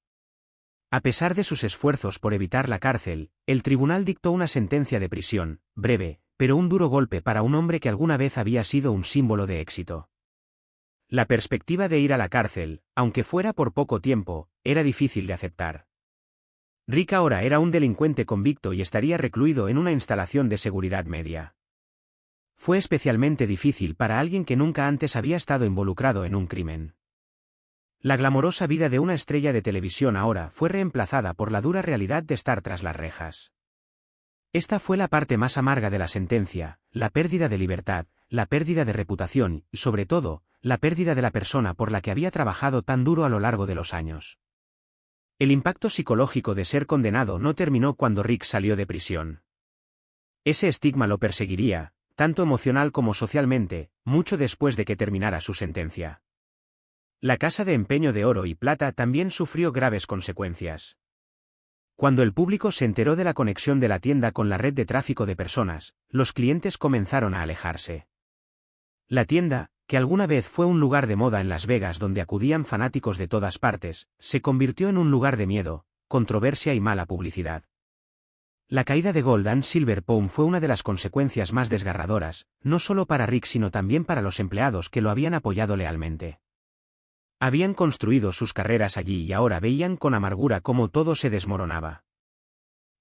A pesar de sus esfuerzos por evitar la cárcel, el tribunal dictó una sentencia de prisión, breve, pero un duro golpe para un hombre que alguna vez había sido un símbolo de éxito. La perspectiva de ir a la cárcel, aunque fuera por poco tiempo, era difícil de aceptar. Rick ahora era un delincuente convicto y estaría recluido en una instalación de seguridad media. Fue especialmente difícil para alguien que nunca antes había estado involucrado en un crimen. La glamorosa vida de una estrella de televisión ahora fue reemplazada por la dura realidad de estar tras las rejas. Esta fue la parte más amarga de la sentencia, la pérdida de libertad, la pérdida de reputación y, sobre todo, la pérdida de la persona por la que había trabajado tan duro a lo largo de los años. El impacto psicológico de ser condenado no terminó cuando Rick salió de prisión. Ese estigma lo perseguiría, tanto emocional como socialmente, mucho después de que terminara su sentencia. La casa de empeño de oro y plata también sufrió graves consecuencias. Cuando el público se enteró de la conexión de la tienda con la red de tráfico de personas, los clientes comenzaron a alejarse. La tienda, que alguna vez fue un lugar de moda en Las Vegas donde acudían fanáticos de todas partes, se convirtió en un lugar de miedo, controversia y mala publicidad. La caída de Gold and Silver Pound fue una de las consecuencias más desgarradoras, no solo para Rick sino también para los empleados que lo habían apoyado lealmente. Habían construido sus carreras allí y ahora veían con amargura cómo todo se desmoronaba.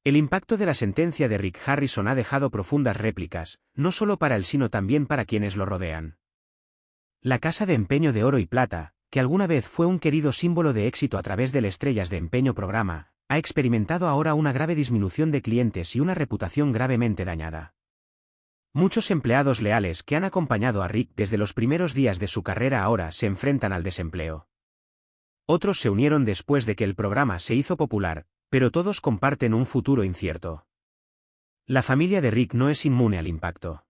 El impacto de la sentencia de Rick Harrison ha dejado profundas réplicas, no solo para él sino también para quienes lo rodean. La casa de empeño de oro y plata, que alguna vez fue un querido símbolo de éxito a través del Estrellas de Empeño programa, ha experimentado ahora una grave disminución de clientes y una reputación gravemente dañada. Muchos empleados leales que han acompañado a Rick desde los primeros días de su carrera ahora se enfrentan al desempleo. Otros se unieron después de que el programa se hizo popular, pero todos comparten un futuro incierto. La familia de Rick no es inmune al impacto.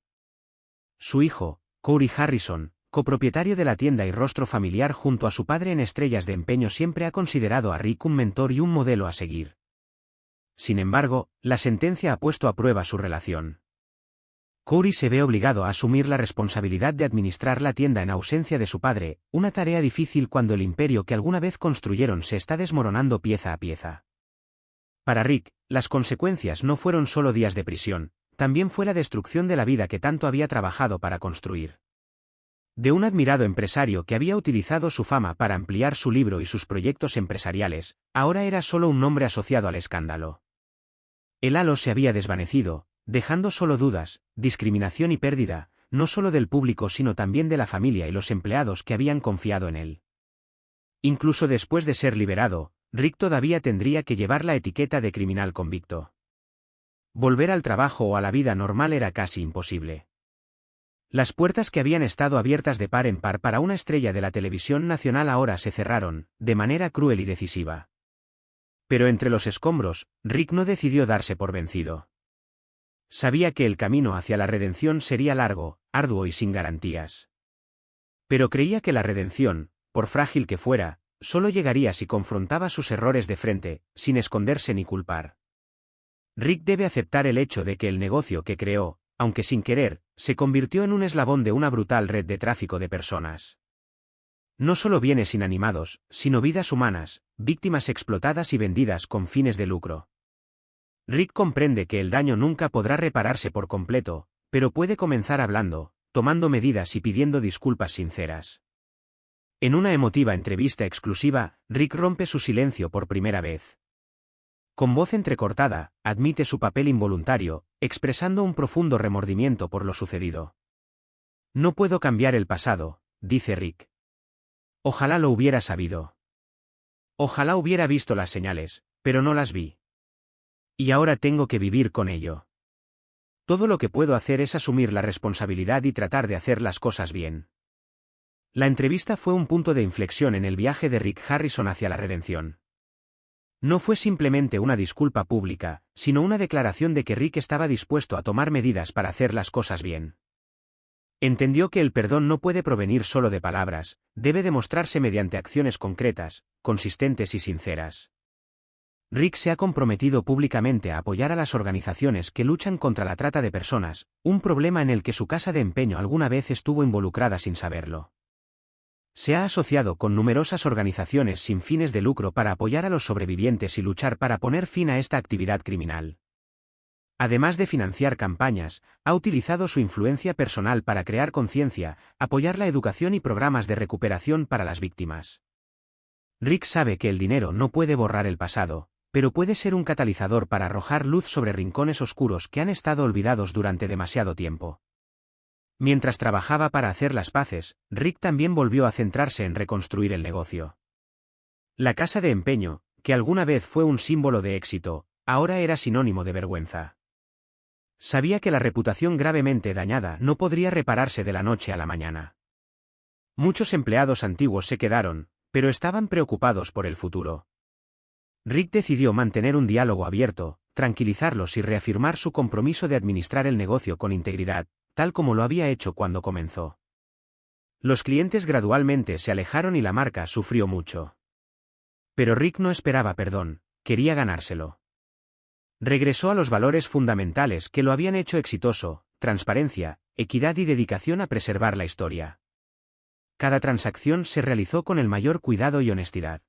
Su hijo, Corey Harrison, copropietario de la tienda y rostro familiar junto a su padre en Estrellas de Empeño, siempre ha considerado a Rick un mentor y un modelo a seguir. Sin embargo, la sentencia ha puesto a prueba su relación. Corey se ve obligado a asumir la responsabilidad de administrar la tienda en ausencia de su padre, una tarea difícil cuando el imperio que alguna vez construyeron se está desmoronando pieza a pieza. Para Rick, las consecuencias no fueron solo días de prisión, también fue la destrucción de la vida que tanto había trabajado para construir. De un admirado empresario que había utilizado su fama para ampliar su libro y sus proyectos empresariales, ahora era solo un nombre asociado al escándalo. El halo se había desvanecido, dejando solo dudas, discriminación y pérdida, no solo del público sino también de la familia y los empleados que habían confiado en él. Incluso después de ser liberado, Rick todavía tendría que llevar la etiqueta de criminal convicto. Volver al trabajo o a la vida normal era casi imposible. Las puertas que habían estado abiertas de par en par para una estrella de la televisión nacional ahora se cerraron, de manera cruel y decisiva. Pero entre los escombros, Rick no decidió darse por vencido. Sabía que el camino hacia la redención sería largo, arduo y sin garantías. Pero creía que la redención, por frágil que fuera, solo llegaría si confrontaba sus errores de frente, sin esconderse ni culpar. Rick debe aceptar el hecho de que el negocio que creó, aunque sin querer, se convirtió en un eslabón de una brutal red de tráfico de personas. No solo bienes inanimados, sino vidas humanas, víctimas explotadas y vendidas con fines de lucro. Rick comprende que el daño nunca podrá repararse por completo, pero puede comenzar hablando, tomando medidas y pidiendo disculpas sinceras. En una emotiva entrevista exclusiva, Rick rompe su silencio por primera vez. Con voz entrecortada, admite su papel involuntario, expresando un profundo remordimiento por lo sucedido. No puedo cambiar el pasado, dice Rick. Ojalá lo hubiera sabido. Ojalá hubiera visto las señales, pero no las vi. Y ahora tengo que vivir con ello. Todo lo que puedo hacer es asumir la responsabilidad y tratar de hacer las cosas bien. La entrevista fue un punto de inflexión en el viaje de Rick Harrison hacia la redención. No fue simplemente una disculpa pública, sino una declaración de que Rick estaba dispuesto a tomar medidas para hacer las cosas bien. Entendió que el perdón no puede provenir solo de palabras, debe demostrarse mediante acciones concretas, consistentes y sinceras. Rick se ha comprometido públicamente a apoyar a las organizaciones que luchan contra la trata de personas, un problema en el que su casa de empeño alguna vez estuvo involucrada sin saberlo. Se ha asociado con numerosas organizaciones sin fines de lucro para apoyar a los sobrevivientes y luchar para poner fin a esta actividad criminal. Además de financiar campañas, ha utilizado su influencia personal para crear conciencia, apoyar la educación y programas de recuperación para las víctimas. Rick sabe que el dinero no puede borrar el pasado, pero puede ser un catalizador para arrojar luz sobre rincones oscuros que han estado olvidados durante demasiado tiempo. Mientras trabajaba para hacer las paces, Rick también volvió a centrarse en reconstruir el negocio. La casa de empeño, que alguna vez fue un símbolo de éxito, ahora era sinónimo de vergüenza. Sabía que la reputación gravemente dañada no podría repararse de la noche a la mañana. Muchos empleados antiguos se quedaron, pero estaban preocupados por el futuro. Rick decidió mantener un diálogo abierto, tranquilizarlos y reafirmar su compromiso de administrar el negocio con integridad, tal como lo había hecho cuando comenzó. Los clientes gradualmente se alejaron y la marca sufrió mucho. Pero Rick no esperaba perdón, quería ganárselo. Regresó a los valores fundamentales que lo habían hecho exitoso: transparencia, equidad y dedicación a preservar la historia. Cada transacción se realizó con el mayor cuidado y honestidad.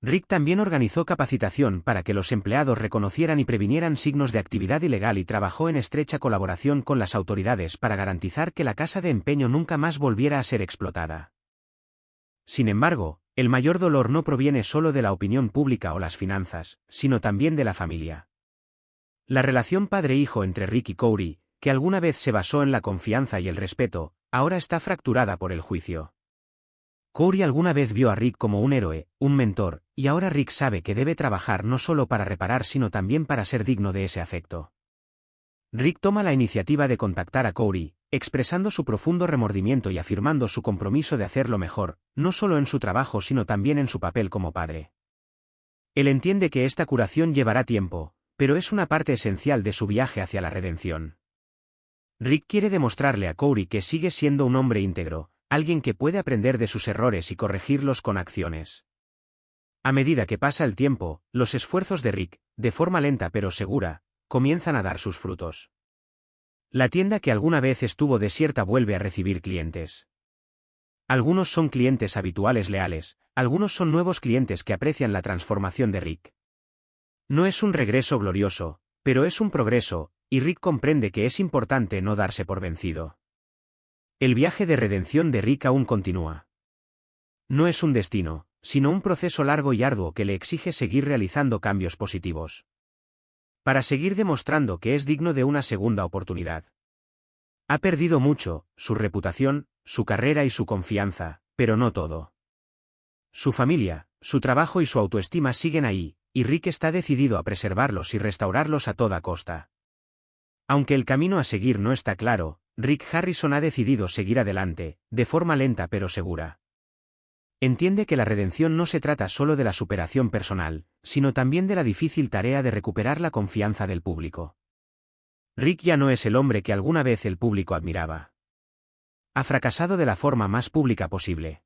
Rick también organizó capacitación para que los empleados reconocieran y previnieran signos de actividad ilegal y trabajó en estrecha colaboración con las autoridades para garantizar que la casa de empeño nunca más volviera a ser explotada. Sin embargo, el mayor dolor no proviene solo de la opinión pública o las finanzas, sino también de la familia. La relación padre-hijo entre Rick y Corey, que alguna vez se basó en la confianza y el respeto, ahora está fracturada por el juicio. Corey alguna vez vio a Rick como un héroe, un mentor, y ahora Rick sabe que debe trabajar no solo para reparar sino también para ser digno de ese afecto. Rick toma la iniciativa de contactar a Corey, expresando su profundo remordimiento y afirmando su compromiso de hacerlo mejor, no solo en su trabajo sino también en su papel como padre. Él entiende que esta curación llevará tiempo, pero es una parte esencial de su viaje hacia la redención. Rick quiere demostrarle a Corey que sigue siendo un hombre íntegro, alguien que puede aprender de sus errores y corregirlos con acciones. A medida que pasa el tiempo, los esfuerzos de Rick, de forma lenta pero segura, comienzan a dar sus frutos. La tienda que alguna vez estuvo desierta vuelve a recibir clientes. Algunos son clientes habituales leales, algunos son nuevos clientes que aprecian la transformación de Rick. No es un regreso glorioso, pero es un progreso, y Rick comprende que es importante no darse por vencido. El viaje de redención de Rick aún continúa. No es un destino, sino un proceso largo y arduo que le exige seguir realizando cambios positivos. Para seguir demostrando que es digno de una segunda oportunidad. Ha perdido mucho: su reputación, su carrera y su confianza, pero no todo. Su familia, su trabajo y su autoestima siguen ahí, y Rick está decidido a preservarlos y restaurarlos a toda costa. Aunque el camino a seguir no está claro, Rick Harrison ha decidido seguir adelante, de forma lenta pero segura. Entiende que la redención no se trata solo de la superación personal, sino también de la difícil tarea de recuperar la confianza del público. Rick ya no es el hombre que alguna vez el público admiraba. Ha fracasado de la forma más pública posible.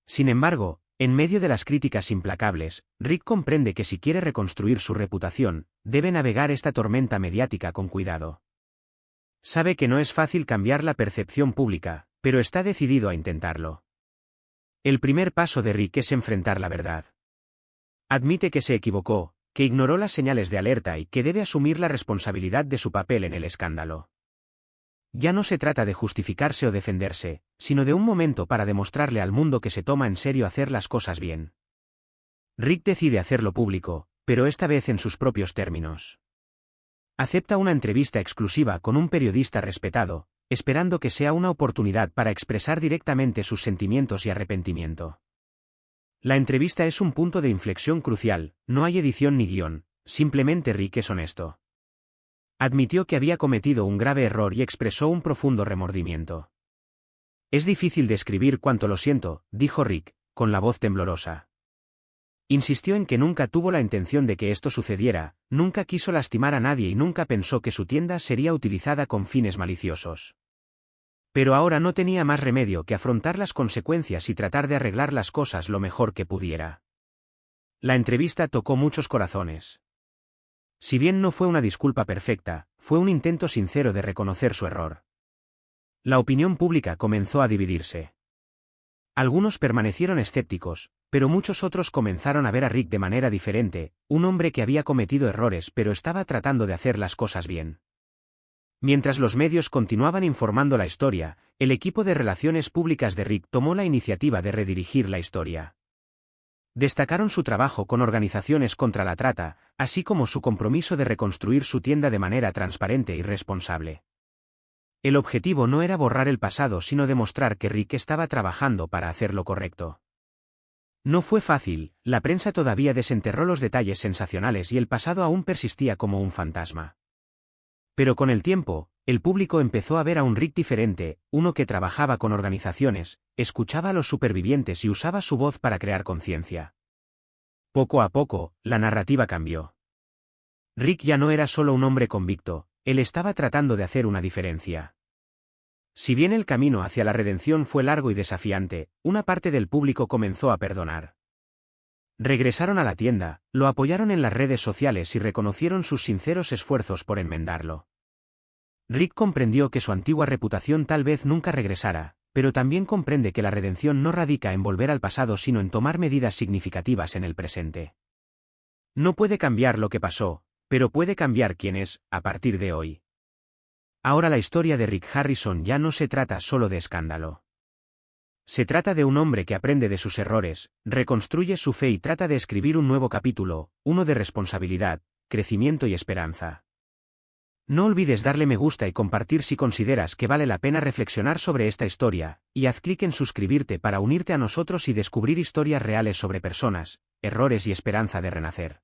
Sin embargo, en medio de las críticas implacables, Rick comprende que si quiere reconstruir su reputación, debe navegar esta tormenta mediática con cuidado. Sabe que no es fácil cambiar la percepción pública, pero está decidido a intentarlo. El primer paso de Rick es enfrentar la verdad. Admite que se equivocó, que ignoró las señales de alerta y que debe asumir la responsabilidad de su papel en el escándalo. Ya no se trata de justificarse o defenderse, sino de un momento para demostrarle al mundo que se toma en serio hacer las cosas bien. Rick decide hacerlo público, pero esta vez en sus propios términos. Acepta una entrevista exclusiva con un periodista respetado, esperando que sea una oportunidad para expresar directamente sus sentimientos y arrepentimiento. La entrevista es un punto de inflexión crucial, no hay edición ni guión, simplemente Rick es honesto. Admitió que había cometido un grave error y expresó un profundo remordimiento. Es difícil describir cuánto lo siento, dijo Rick, con la voz temblorosa. Insistió en que nunca tuvo la intención de que esto sucediera, nunca quiso lastimar a nadie y nunca pensó que su tienda sería utilizada con fines maliciosos. Pero ahora no tenía más remedio que afrontar las consecuencias y tratar de arreglar las cosas lo mejor que pudiera. La entrevista tocó muchos corazones. Si bien no fue una disculpa perfecta, fue un intento sincero de reconocer su error. La opinión pública comenzó a dividirse. Algunos permanecieron escépticos, pero muchos otros comenzaron a ver a Rick de manera diferente, un hombre que había cometido errores pero estaba tratando de hacer las cosas bien. Mientras los medios continuaban informando la historia, el equipo de relaciones públicas de Rick tomó la iniciativa de redirigir la historia. Destacaron su trabajo con organizaciones contra la trata, así como su compromiso de reconstruir su tienda de manera transparente y responsable. El objetivo no era borrar el pasado sino demostrar que Rick estaba trabajando para hacer lo correcto. No fue fácil, la prensa todavía desenterró los detalles sensacionales y el pasado aún persistía como un fantasma. Pero con el tiempo, el público empezó a ver a un Rick diferente, uno que trabajaba con organizaciones, escuchaba a los supervivientes y usaba su voz para crear conciencia. Poco a poco, la narrativa cambió. Rick ya no era solo un hombre convicto, él estaba tratando de hacer una diferencia. Si bien el camino hacia la redención fue largo y desafiante, una parte del público comenzó a perdonar. Regresaron a la tienda, lo apoyaron en las redes sociales y reconocieron sus sinceros esfuerzos por enmendarlo. Rick comprendió que su antigua reputación tal vez nunca regresara, pero también comprende que la redención no radica en volver al pasado sino en tomar medidas significativas en el presente. No puede cambiar lo que pasó, pero puede cambiar quién es, a partir de hoy. Ahora la historia de Rick Harrison ya no se trata solo de escándalo. Se trata de un hombre que aprende de sus errores, reconstruye su fe y trata de escribir un nuevo capítulo, uno de responsabilidad, crecimiento y esperanza. No olvides darle me gusta y compartir si consideras que vale la pena reflexionar sobre esta historia, y haz clic en suscribirte para unirte a nosotros y descubrir historias reales sobre personas, errores y esperanza de renacer.